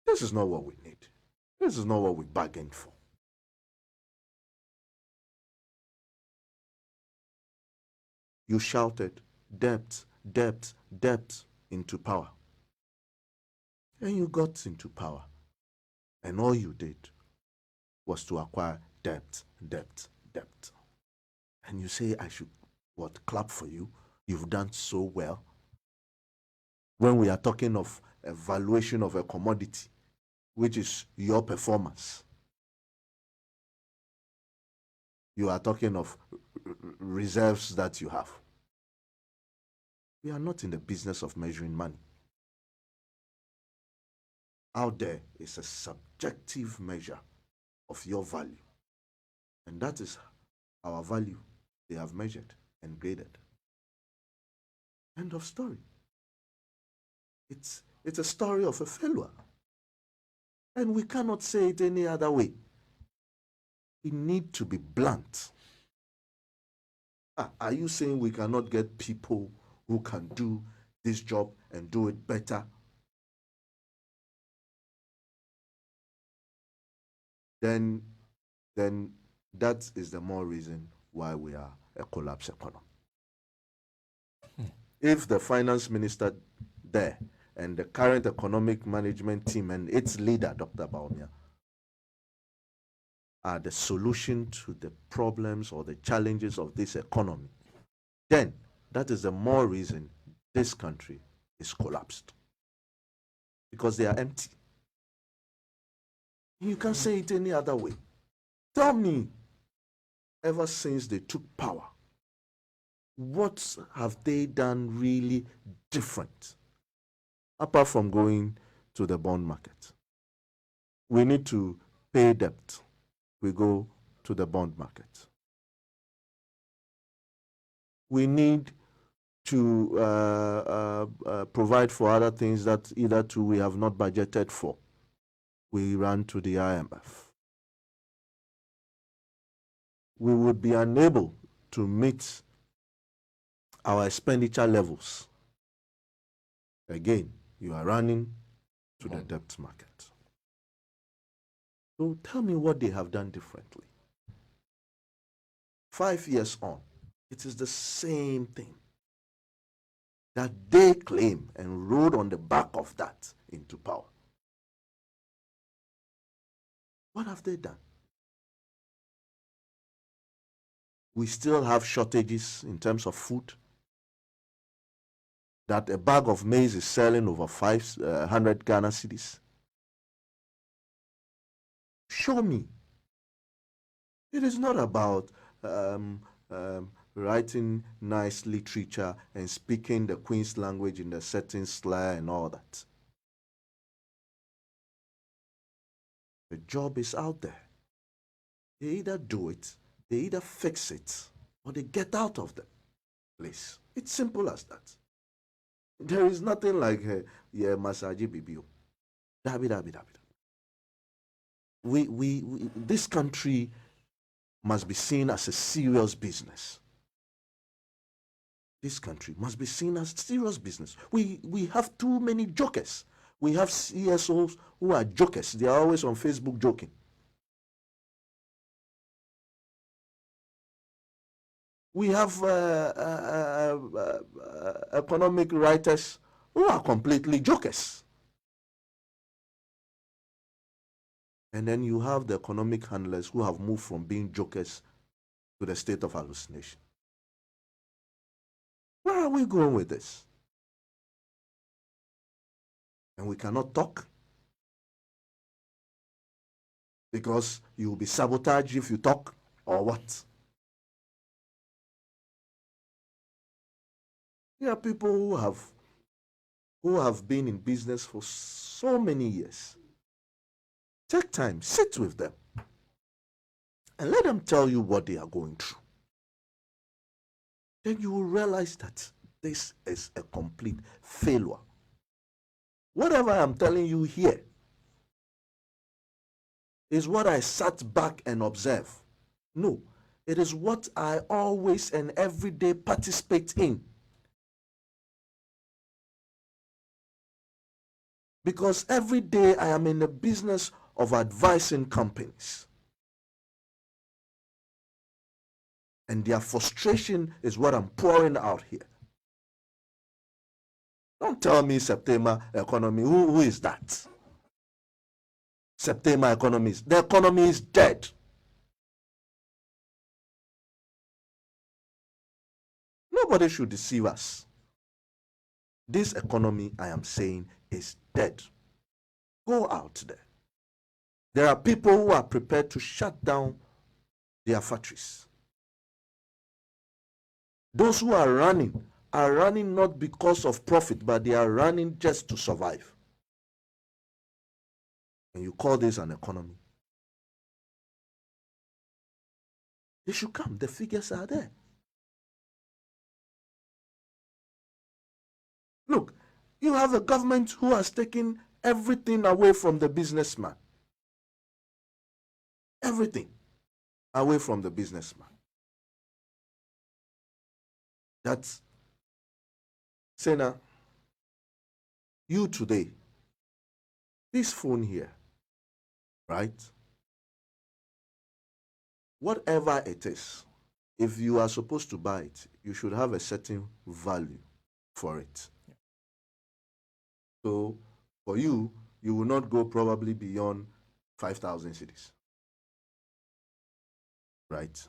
This is not what we need. This is not what we bargained for. You shouted debt, debt, debt into power. And you got into power. And all you did was to acquire debt, debt, debt. And you say, I should, what, clap for you? You've done so well. When we are talking of a valuation of a commodity, which is your performance, you are talking of reserves that you have. We are not in the business of measuring money. Out there is a subjective measure of your value. And that is our value they have measured and graded. End of story. It's a story of a failure. And we cannot say it any other way. We need to be blunt. Are you saying we cannot get people who can do this job and do it better? Then that is the more reason why we are a collapsed economy. If the finance minister there and the current economic management team and its leader, Dr. Baumia, are the solution to the problems or the challenges of this economy, then that is the more reason this country is collapsed. Because they are empty. You can't say it any other way. Tell me, ever since they took power, what have they done really different? Apart from going to the bond market. We need to pay debt. We go to the bond market. We need to provide for other things that either two we have not budgeted for. We run to the IMF. We would be unable to meet our expenditure levels. Again, you are running to the debt market. So tell me what they have done differently. 5 years on, it is the same thing that they claim and rode on the back of that into power. What have they done? We still have shortages in terms of food. That a bag of maize is selling over 500 Ghana cedis. Show me. It is not about writing nice literature and speaking the Queen's language in a certain slur and all that. The job is out there. They either do it, they either fix it, or they get out of the place. It's simple as that. There is nothing like masaji bibio. This country must be seen as a serious business. This country must be seen as serious business. We have too many jokers. We have CSOs who are jokers. They are always on Facebook joking. We have economic writers who are completely jokers. And then you have the economic handlers who have moved from being jokers to the state of hallucination. Where are we going with this? And we cannot talk because you will be sabotaged if you talk, or what? There are people who have been in business for so many years. Take time, sit with them. and let them tell you what they are going through. Then you will realize that this is a complete failure. Whatever I'm telling you here is what I sat back and observed. No, it is what I always and every day participate in. Because every day I am in the business of advising companies. And their frustration is what I'm pouring out here. Don't tell me September economy. Who is that? September economist. The economy is dead. Nobody should deceive us. This economy, I am saying, is dead. Go out there. There are people who are prepared to shut down their factories. Those who are running not because of profit, but they are running just to survive. And you call this an economy? They should come. The figures are there. Look, you have a government who has taken everything away from the businessman. Everything away from the businessman. That's Sena, you today, this phone here, right? Whatever it is, if you are supposed to buy it, you should have a certain value for it. Yeah. So for you, you will not go probably beyond 5,000 cedis. Right?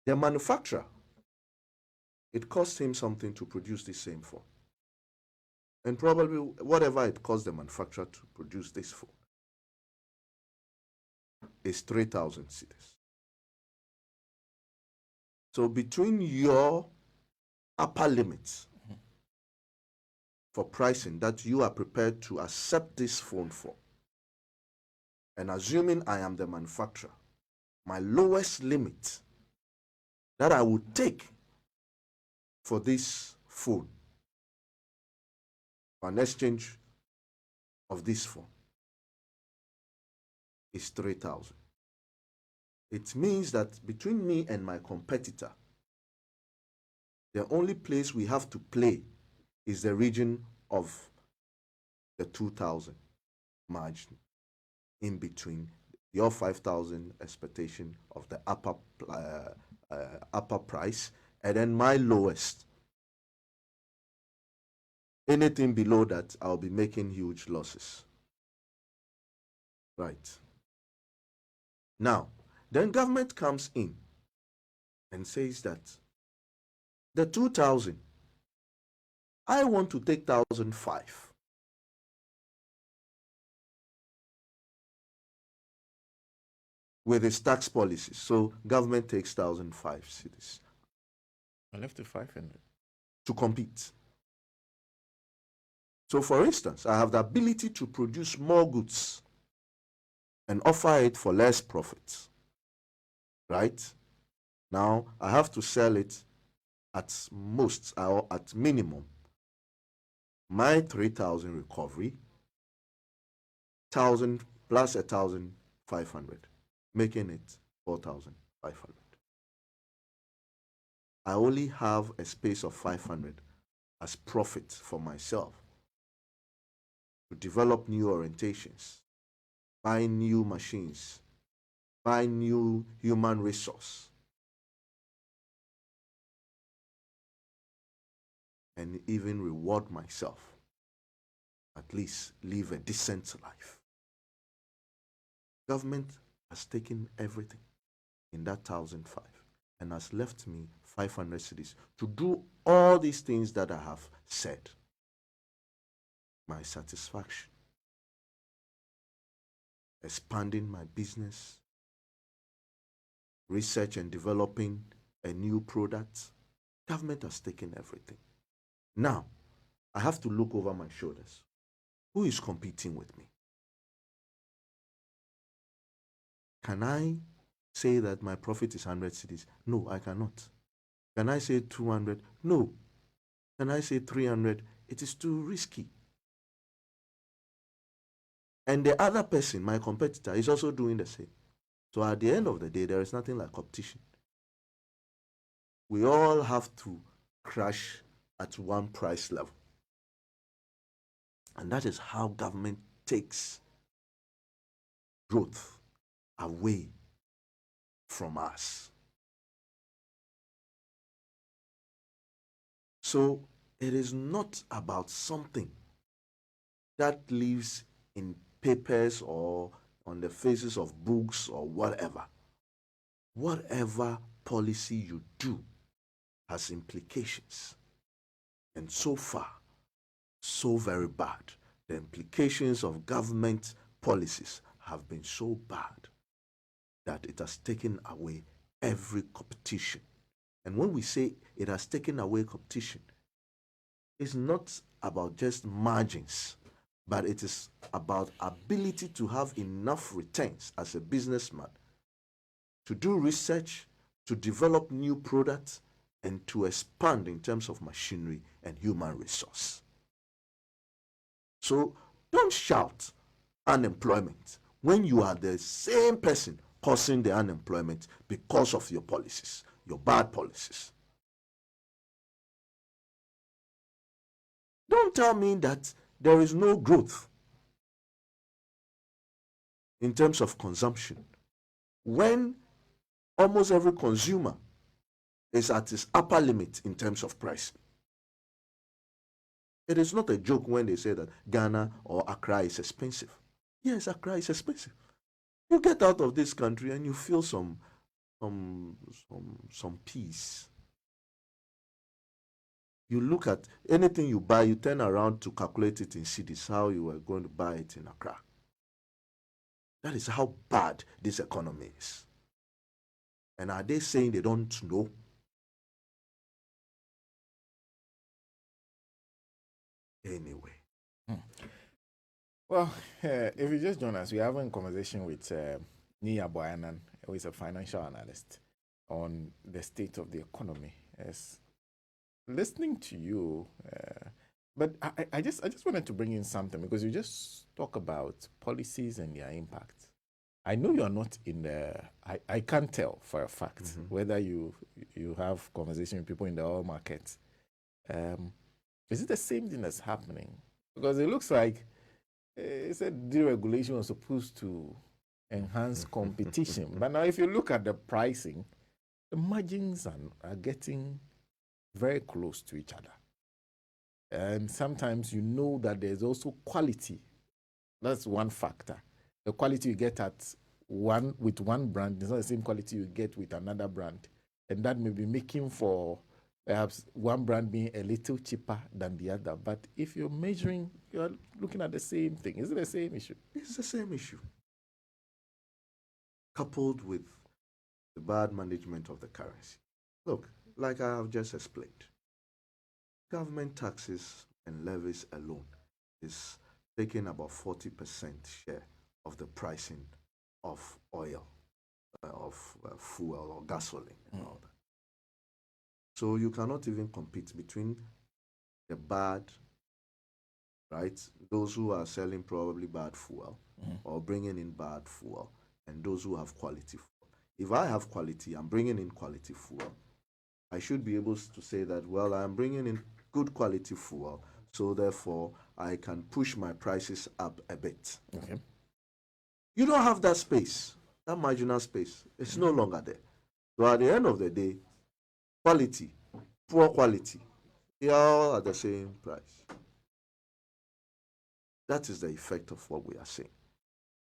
The manufacturer, it costs him something to produce the same phone. And probably whatever it costs the manufacturer to produce this phone is 3,000 cedis. So between your upper limits for pricing that you are prepared to accept this phone for, and assuming I am the manufacturer, my lowest limit that I would take for this phone, for an exchange of this phone, is 3,000. It means that between me and my competitor, the only place we have to play is the region of the 2,000 margin in between your 5,000 expectation of the upper price and then my lowest. Anything below that, I'll be making huge losses. Right. Now, then government comes in and says that the 2,000, I want to take 1,005. With its tax policies. So government takes 1,005 cedis. I left to 500. To compete. So for instance, I have the ability to produce more goods and offer it for less profits. Right? Now, I have to sell it at most, or at minimum, my 3,000 recovery, 1,000 plus 1,500, making it 4,500. I only have a space of 500 as profit for myself to develop new orientations, buy new machines, buy new human resource, and even reward myself, at least live a decent life. Government has taken everything in that 1,005 and has left me 500 cedis to do all these things that I have said. My satisfaction, expanding my business, research and developing a new product. Government has taken everything. Now, I have to look over my shoulders. Who is competing with me? Can I say that my profit is 100 cedis? No, I cannot. Can I say 200? No. Can I say 300? It is too risky. And the other person, my competitor, is also doing the same. So at the end of the day, there is nothing like competition. We all have to crash at one price level. And that is how government takes growth away from us. So it is not about something that lives in papers or on the faces of books or whatever. Whatever policy you do has implications. And so far, so very bad. The implications of government policies have been so bad that it has taken away every competition. And when we say it has taken away competition, it's not about just margins, but it is about ability to have enough returns as a businessman to do research, to develop new products, and to expand in terms of machinery and human resource. So don't shout unemployment when you are the same person causing the unemployment because of your policies, your bad policies. Don't tell me that there is no growth in terms of consumption when almost every consumer is at its upper limit in terms of pricing. It is not a joke when they say that Ghana or Accra is expensive. Yes, Accra is expensive. You get out of this country and you feel some peace. You look at anything you buy, you turn around to calculate it in cedis, how you are going to buy it in Accra. That is how bad this economy is. And are they saying they don't know? Anyway. Well, if you just join us, we're having a conversation with Nii Yarboi Annan, who is a financial analyst, on the state of the economy. Yes, listening to you, but I just wanted to bring in something because you just talk about policies and their impact. I know you are not in the. I can't tell for a fact whether you have conversation with people in the oil market. Is it the same thing that's happening? Because it looks like it said deregulation was supposed to enhance competition, but now if you look at the pricing, the margins are getting very close to each other. And sometimes you know that there's also quality. That's one factor. The quality you get with one brand is not the same quality you get with another brand. And that may be making for perhaps one brand being a little cheaper than the other. But if you're measuring, you're looking at the same thing. Is it the same issue? It's the same issue. Coupled with the bad management of the currency. Look, like I have just explained, government taxes and levies alone is taking about 40% share of the pricing of oil, fuel or gasoline and all that. So you cannot even compete between the bad, right? Those who are selling probably bad fuel or bringing in bad fuel, and those who have quality fuel. If I have quality, I'm bringing in quality fuel. I should be able to say that, well, I'm bringing in good quality fuel, so therefore I can push my prices up a bit. Okay. You don't have that space, that marginal space. It's no longer there. So at the end of the day, quality, poor quality, they are all at the same price. That is the effect of what we are saying.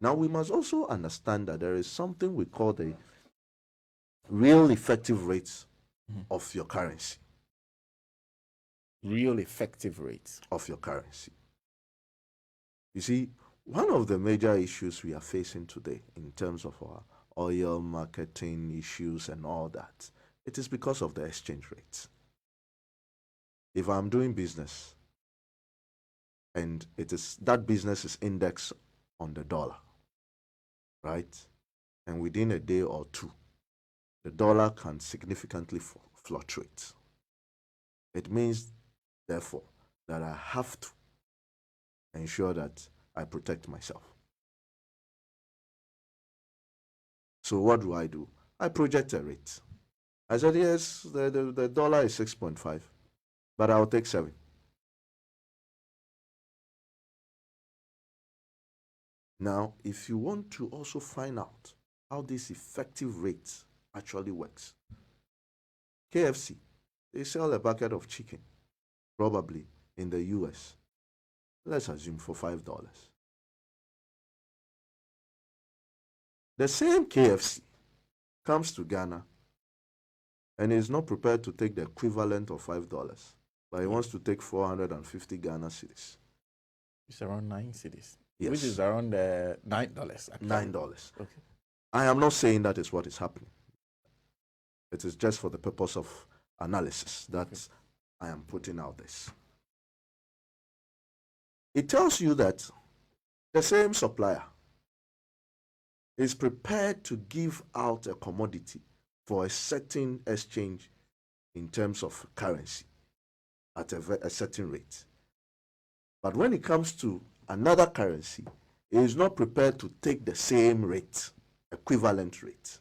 Now, we must also understand that there is something we call the real effective rates of your currency. Real effective rates of your currency. You see, one of the major issues we are facing today in terms of our oil marketing issues and all that, it is because of the exchange rates. If I'm doing business and that business is indexed on the dollar, right? And within a day or two, the dollar can significantly fluctuate. It means, therefore, that I have to ensure that I protect myself. So what do? I project a rate. I said, yes, the dollar is 6.5, but I'll take 7. Now, if you want to also find out how this effective rate actually works, KFC, they sell a bucket of chicken, probably in the US, let's assume for $5. The same KFC comes to Ghana and is not prepared to take the equivalent of $5, but he wants to take 450 Ghana cedis. It's around 9 cedis. Yes. Which is around $9. Actually. $9. Okay. I am not saying that is what is happening. It is just for the purpose of analysis that I am putting out this. It tells you that the same supplier is prepared to give out a commodity for a certain exchange in terms of currency at a certain rate. But when it comes to another currency, it is not prepared to take the same rate, equivalent rate.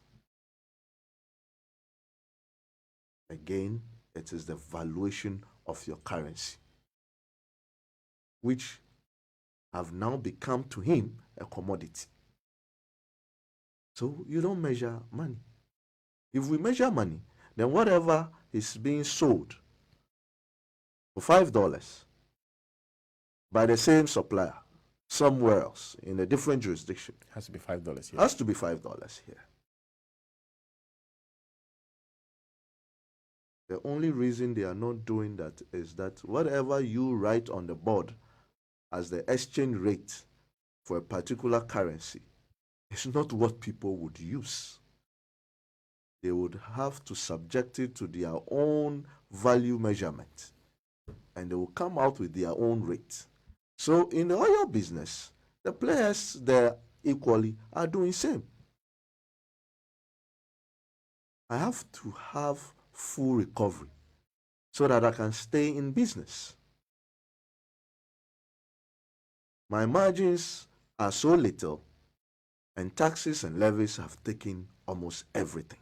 Again, it is the valuation of your currency, which have now become to him a commodity. So you don't measure money. If we measure money, then whatever is being sold for $5 by the same supplier somewhere else in a different jurisdiction Has to be $5 here. has to be $5 here. The only reason they are not doing that is that whatever you write on the board as the exchange rate for a particular currency is not what people would use. They would have to subject it to their own value measurement, and they will come out with their own rate. So in the oil business, the players there equally are doing same. I have to have full recovery so that I can stay in business. My margins are so little, and taxes and levies have taken almost everything.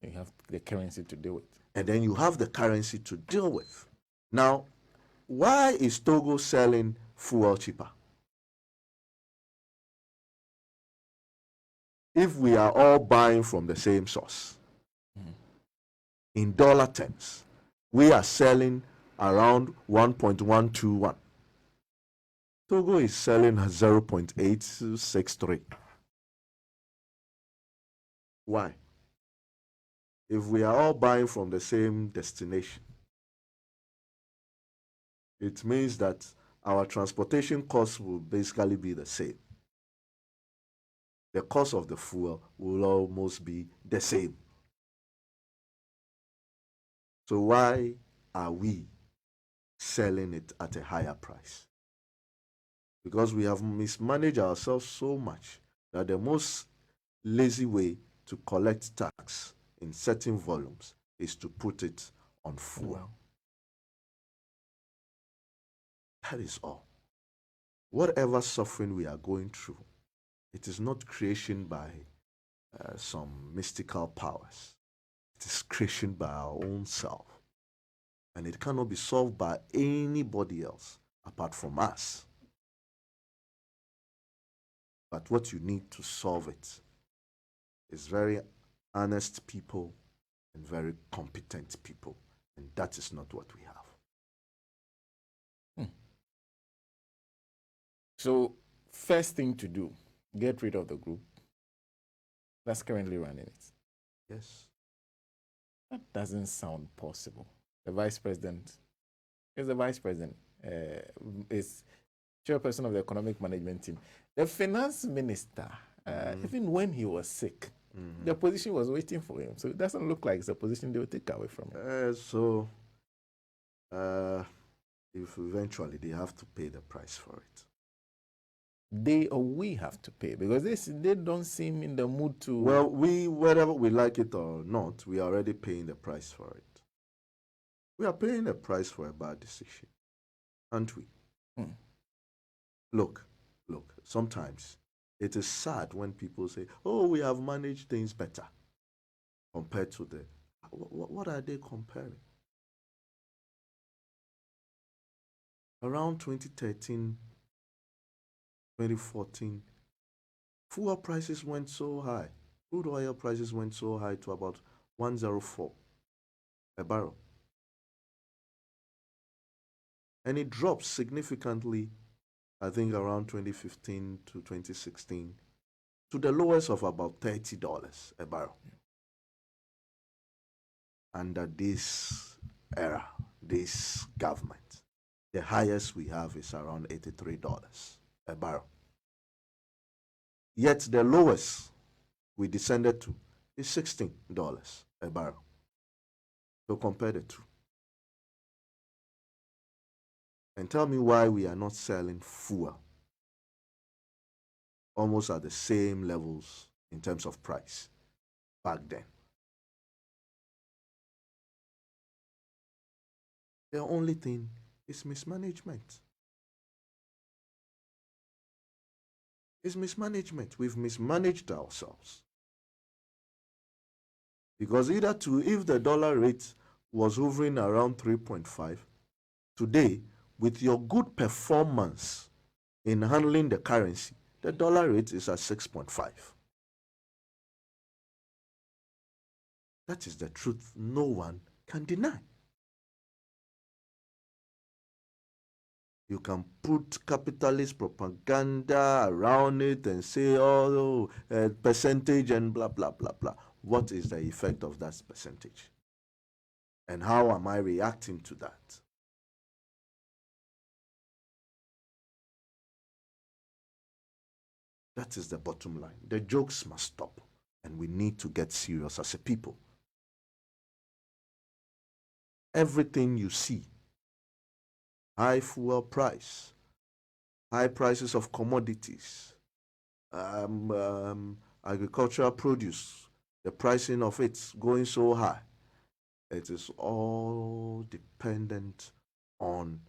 You have the currency to deal with. And then you have the currency to deal with. Now, why is Togo selling fuel cheaper? If we are all buying from the same source, in dollar terms, we are selling around 1.121. Togo is selling at 0.863. Why? If we are all buying from the same destination, it means that our transportation costs will basically be the same. The cost of the fuel will almost be the same. So why are we selling it at a higher price? Because we have mismanaged ourselves so much that the most lazy way to collect tax in certain volumes is to put it on fuel. Wow. That is all. Whatever suffering we are going through, it is not creation by some mystical powers. It is creation by our own self. And it cannot be solved by anybody else apart from us. But what you need to solve it is very honest people and very competent people. And that is not what we have. So, first thing to do, get rid of the group that's currently running it. Yes. That doesn't sound possible. The vice president is the vice president, is chairperson of the economic management team. The finance minister, even when he was sick, the position was waiting for him. So it doesn't look like it's a position they will take away from him. If eventually they have to pay the price for it. they or we have to pay? Because they don't seem in the mood to. Well, whether we like it or not, we are already paying the price for it. We are paying the price for a bad decision, aren't we? Hmm. Look, sometimes it is sad when people say, oh, we have managed things better compared to the. What are they comparing? Around 2013, 2014, fuel prices went so high. Crude oil prices went so high to about 104 a barrel. And it dropped significantly, I think around 2015 to 2016, to the lowest of about $30 a barrel. Under this era, this government, the highest we have is around $83 a barrel. Yet the lowest we descended to is $16 a barrel. So compare the two. And tell me why we are not selling fuel almost at the same levels in terms of price back then. The only thing is mismanagement. It's mismanagement. We've mismanaged ourselves. Because if the dollar rate was hovering around 3.5, today, with your good performance in handling the currency, the dollar rate is at 6.5. That is the truth no one can deny. You can put capitalist propaganda around it and say, oh, percentage and blah, blah, blah, blah. What is the effect of that percentage? And how am I reacting to that? That is the bottom line. The jokes must stop, and we need to get serious as a people. Everything you see, high fuel price, high prices of commodities, agricultural produce, the pricing of it going so high, it is all dependent on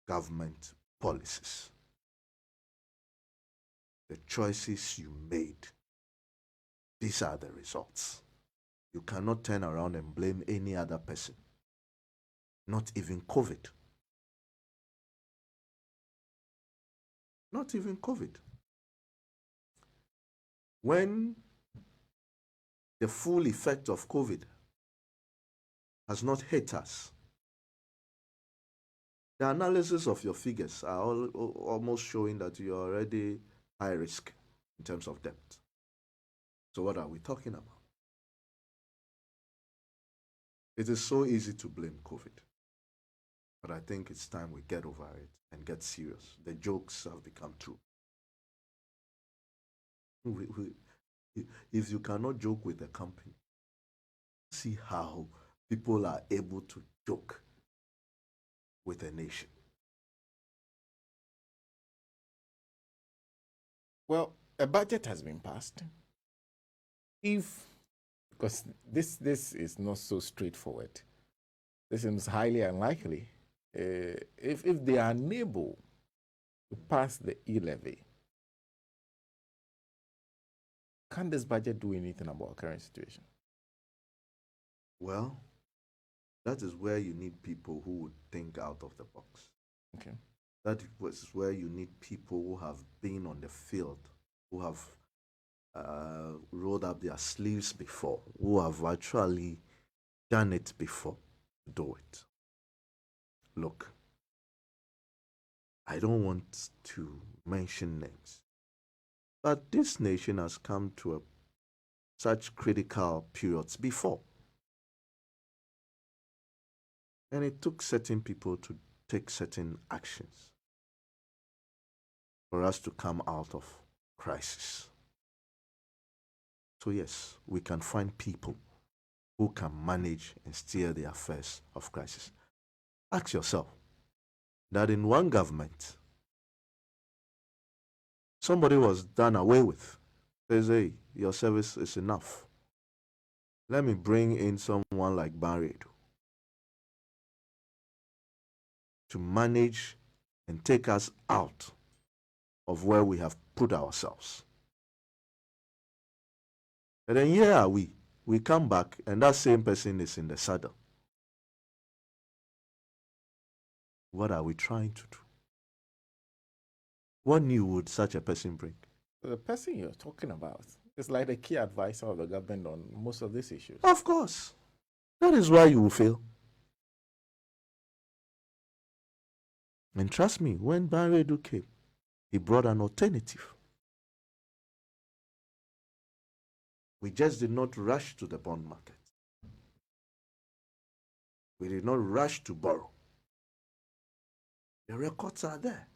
government policies. The choices you made, these are the results. You cannot turn around and blame any other person, not even COVID. Not even COVID. When the full effect of COVID has not hit us, the analysis of your figures are almost showing that you're already high risk in terms of debt. So what are we talking about? It is so easy to blame COVID. But I think it's time we get over it and get serious. The jokes have become true. If you cannot joke with a company, see how people are able to joke with a nation. Well, a budget has been passed. Because this is not so straightforward. This seems highly unlikely. If they are unable to pass the e-levy, can this budget do anything about our current situation? Well, that is where you need people who would think out of the box. Okay. That is where you need people who have been on the field, who have rolled up their sleeves before, who have actually done it before to do it. Look, I don't want to mention names, but this nation has come to such critical periods before. And it took certain people to take certain actions for us to come out of crisis. So yes, we can find people who can manage and steer the affairs of crisis. Ask yourself that in one government, Somebody was done away with. Says, hey, your service is enough. Let me bring in someone like Barredo to manage and take us out of where we have put ourselves. And then here are we. We come back and that same person is in the saddle. What are we trying to do? What new would such a person bring? The person you're talking about is like the key advisor of the government on most of these issues. Of course. That is why you will fail. And trust me, when Barredo came, he brought an alternative. We just did not rush to the bond market. We did not rush to borrow. The records are there.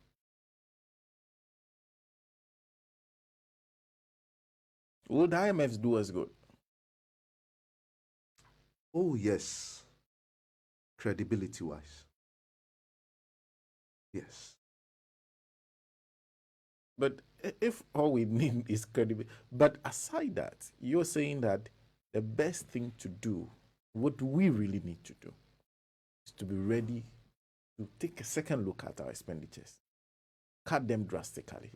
Would IMFs do us good? Oh, yes. Credibility-wise. Yes. But if all we need is credibility, but aside that, you're saying that the best thing to do, what we really need to do, is to be ready to take a second look at our expenditures, cut them drastically.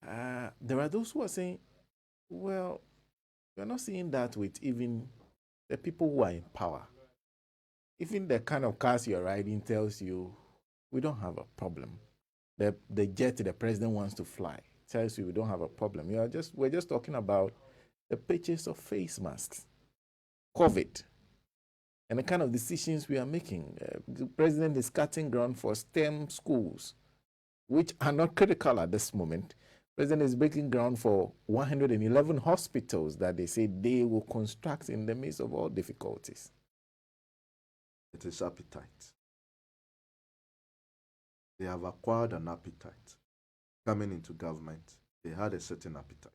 There are those who are saying, well, we're not seeing that with even the people who are in power. Even the kind of cars you're riding tells you we don't have a problem. The jet the president wants to fly tells you we don't have a problem. We're just talking about the purchase of face masks, COVID, and the kind of decisions we are making. The president is cutting ground for STEM schools, which are not critical at this moment. The president is breaking ground for 111 hospitals that they say they will construct in the midst of all difficulties. It is appetite. They have acquired an appetite. Coming into government, they had a certain appetite.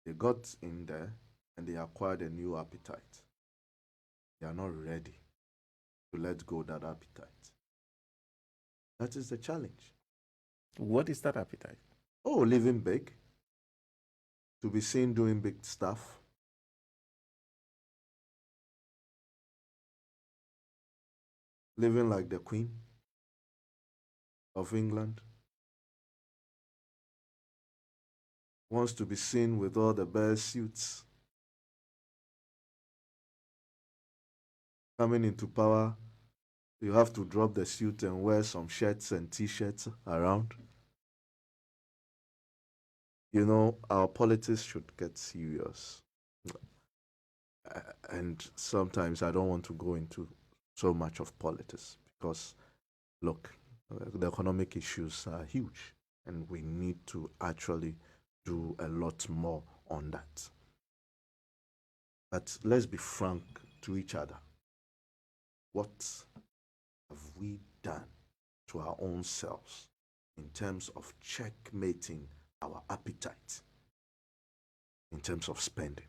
They got in there and they acquired a new appetite. They are not ready to let go of that appetite. That is the challenge. What is that appetite? Oh, living big. To be seen doing big stuff. Living like the Queen of England. Wants to be seen with all the best suits. Coming into power, you have to drop the suit and wear some shirts and t-shirts around. You know, our politics should get serious. And sometimes I don't want to go into so much of politics because, look, the economic issues are huge and we need to actually do a lot more on that. But let's be frank to each other. What have we done to our own selves in terms of checkmating our appetite, in terms of spending?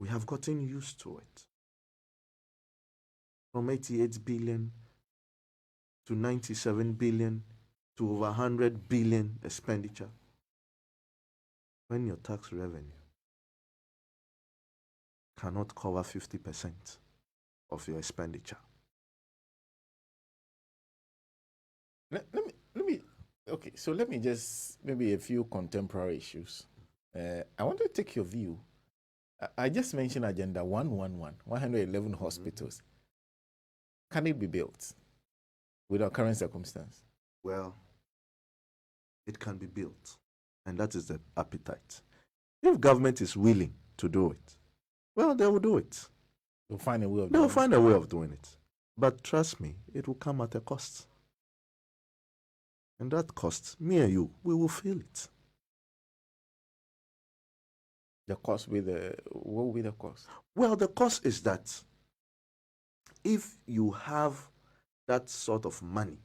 We have gotten used to it. From 88 billion to 97 billion to over 100 billion expenditure. When your tax revenue cannot cover 50% of your expenditure. Let me just, maybe a few contemporary issues. I want to take your view. I just mentioned Agenda 111, 111 hospitals. Can it be built with our current circumstance? Well, it can be built, and that is the appetite. If government is willing to do it, well, they will do it. They'll find a way of They'll doing find a way of doing it. But trust me, it will come at a cost. And that cost, me and you, we will feel it. The cost with what will be the cost? Well, the cost is that if you have that sort of money,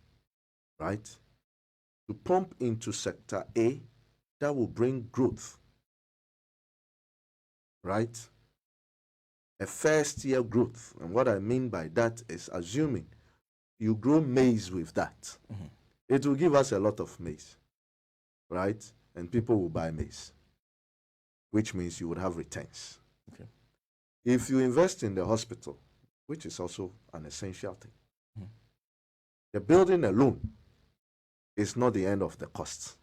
right, to pump into sector A, that will bring growth, right? A first year growth. And what I mean by that is assuming you grow maize with that. Mm-hmm. It will give us a lot of maize, right? And people will buy maize, which means you would have returns. Okay. If you invest in the hospital, which is also an essential thing, the building alone is not the end of the cost.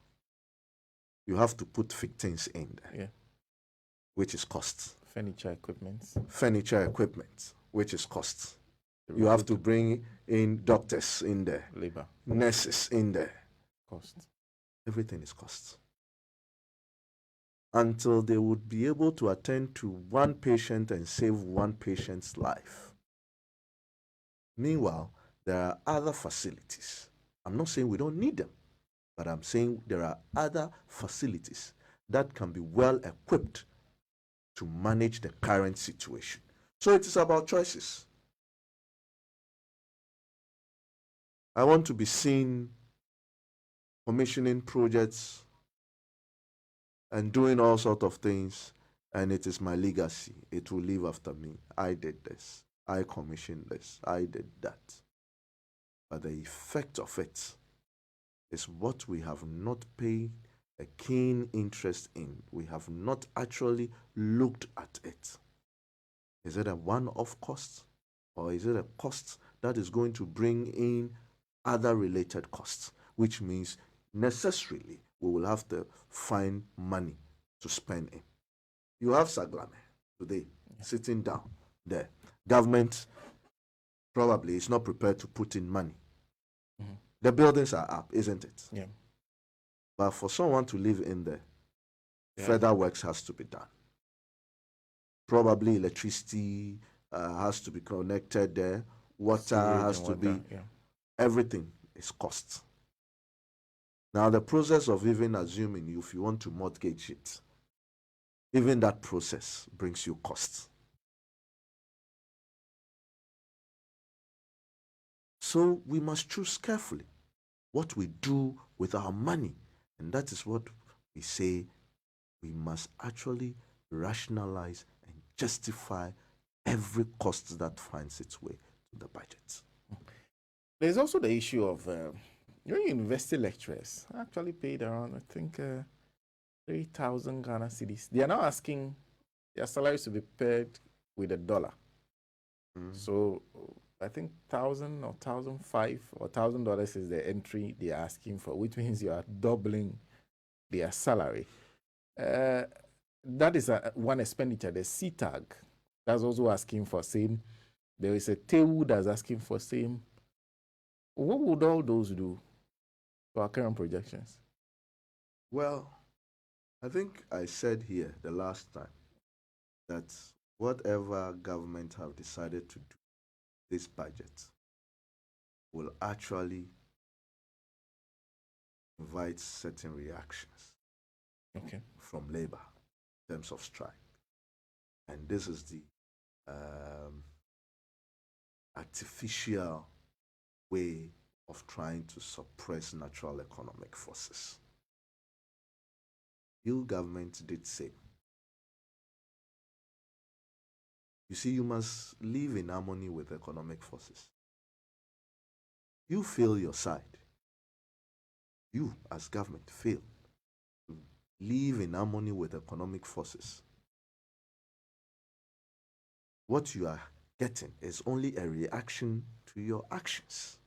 You have to put fittings in there, which is cost. Furniture equipment. Furniture equipment, which is cost. You have to bring in doctors in there, labor, nurses in there. Cost. Everything is cost. Until they would be able to attend to one patient and save one patient's life. Meanwhile, there are other facilities. I'm not saying we don't need them, but I'm saying there are other facilities that can be well equipped to manage the current situation. So it is about choices. I want to be seen commissioning projects and doing all sorts of things, and it is my legacy. It will live after me. I did this. I commissioned this. I did that. But the effect of it is what we have not paid a keen interest in. We have not actually looked at it. Is it a one-off cost, or is it a cost that is going to bring in other related costs, which means necessarily we will have to find money to spend in. You have Saglame today sitting down there. Government probably is not prepared to put in money. The buildings are up, isn't it? Yeah. But for someone to live in there, further works has to be done. Probably electricity has to be connected there. Water has to be. Everything is cost. Now, the process of even assuming if you want to mortgage it, even that process brings you costs. So we must choose carefully what we do with our money. And that is what we say we must actually rationalize and justify every cost that finds its way to the budget. There's also the issue of university lecturers actually paid around, I think, 3,000 Ghana cedis. They are now asking their salaries to be paid with $1. So I think 1,000 or 1,005 or $1,000 is the entry they are asking for, which means you are doubling their salary. That is one expenditure. The CTAG, that's also asking for same. There is a TEU that's asking for same. What would all those do for our current projections? Well, I think I said here the last time that whatever government have decided to do this budget will actually invite certain reactions from labor in terms of strike. And this is the artificial way of trying to suppress natural economic forces. You government did say, you see, you must live in harmony with economic forces. You fail your side. You, as government, fail to live in harmony with economic forces. What you are getting is only a reaction to your actions.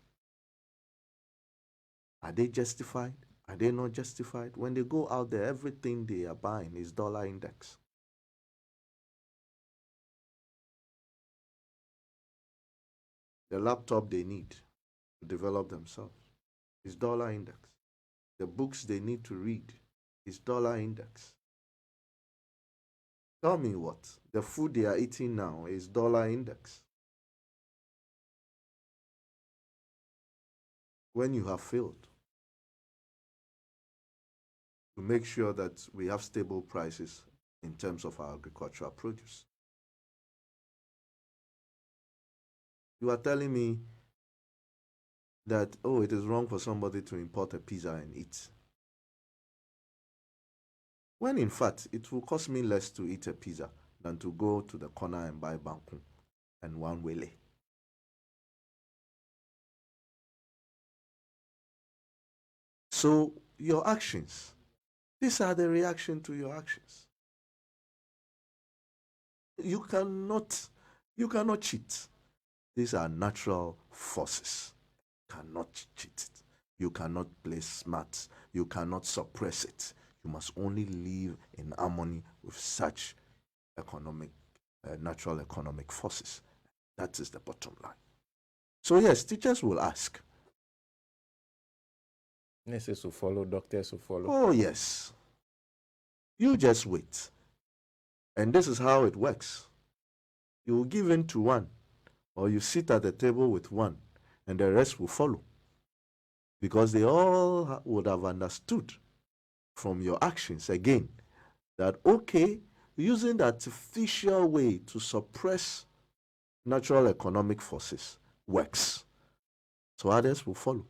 Are they justified? Are they not justified? When they go out there, everything they are buying is dollar index. The laptop they need to develop themselves is dollar index. The books they need to read is dollar index. Tell me what? The food they are eating now is dollar index. When you have failed to make sure that we have stable prices in terms of our agricultural produce, you are telling me that, oh, it is wrong for somebody to import a pizza and eat. When in fact, it will cost me less to eat a pizza than to go to the corner and buy banku and one wele. So your actions, these are the reaction to your actions. You cannot cheat. These are natural forces. You cannot cheat it. You cannot play smart. You cannot suppress it. You must only live in harmony with such natural economic forces. That is the bottom line. So yes, teachers will ask. Nurses will follow, doctors will follow. Oh yes. You just wait. And this is how it works. You will give in to one, or you sit at the table with one, and the rest will follow. Because they all would have understood from your actions again that, okay, using the artificial way to suppress natural economic forces works. So others will follow.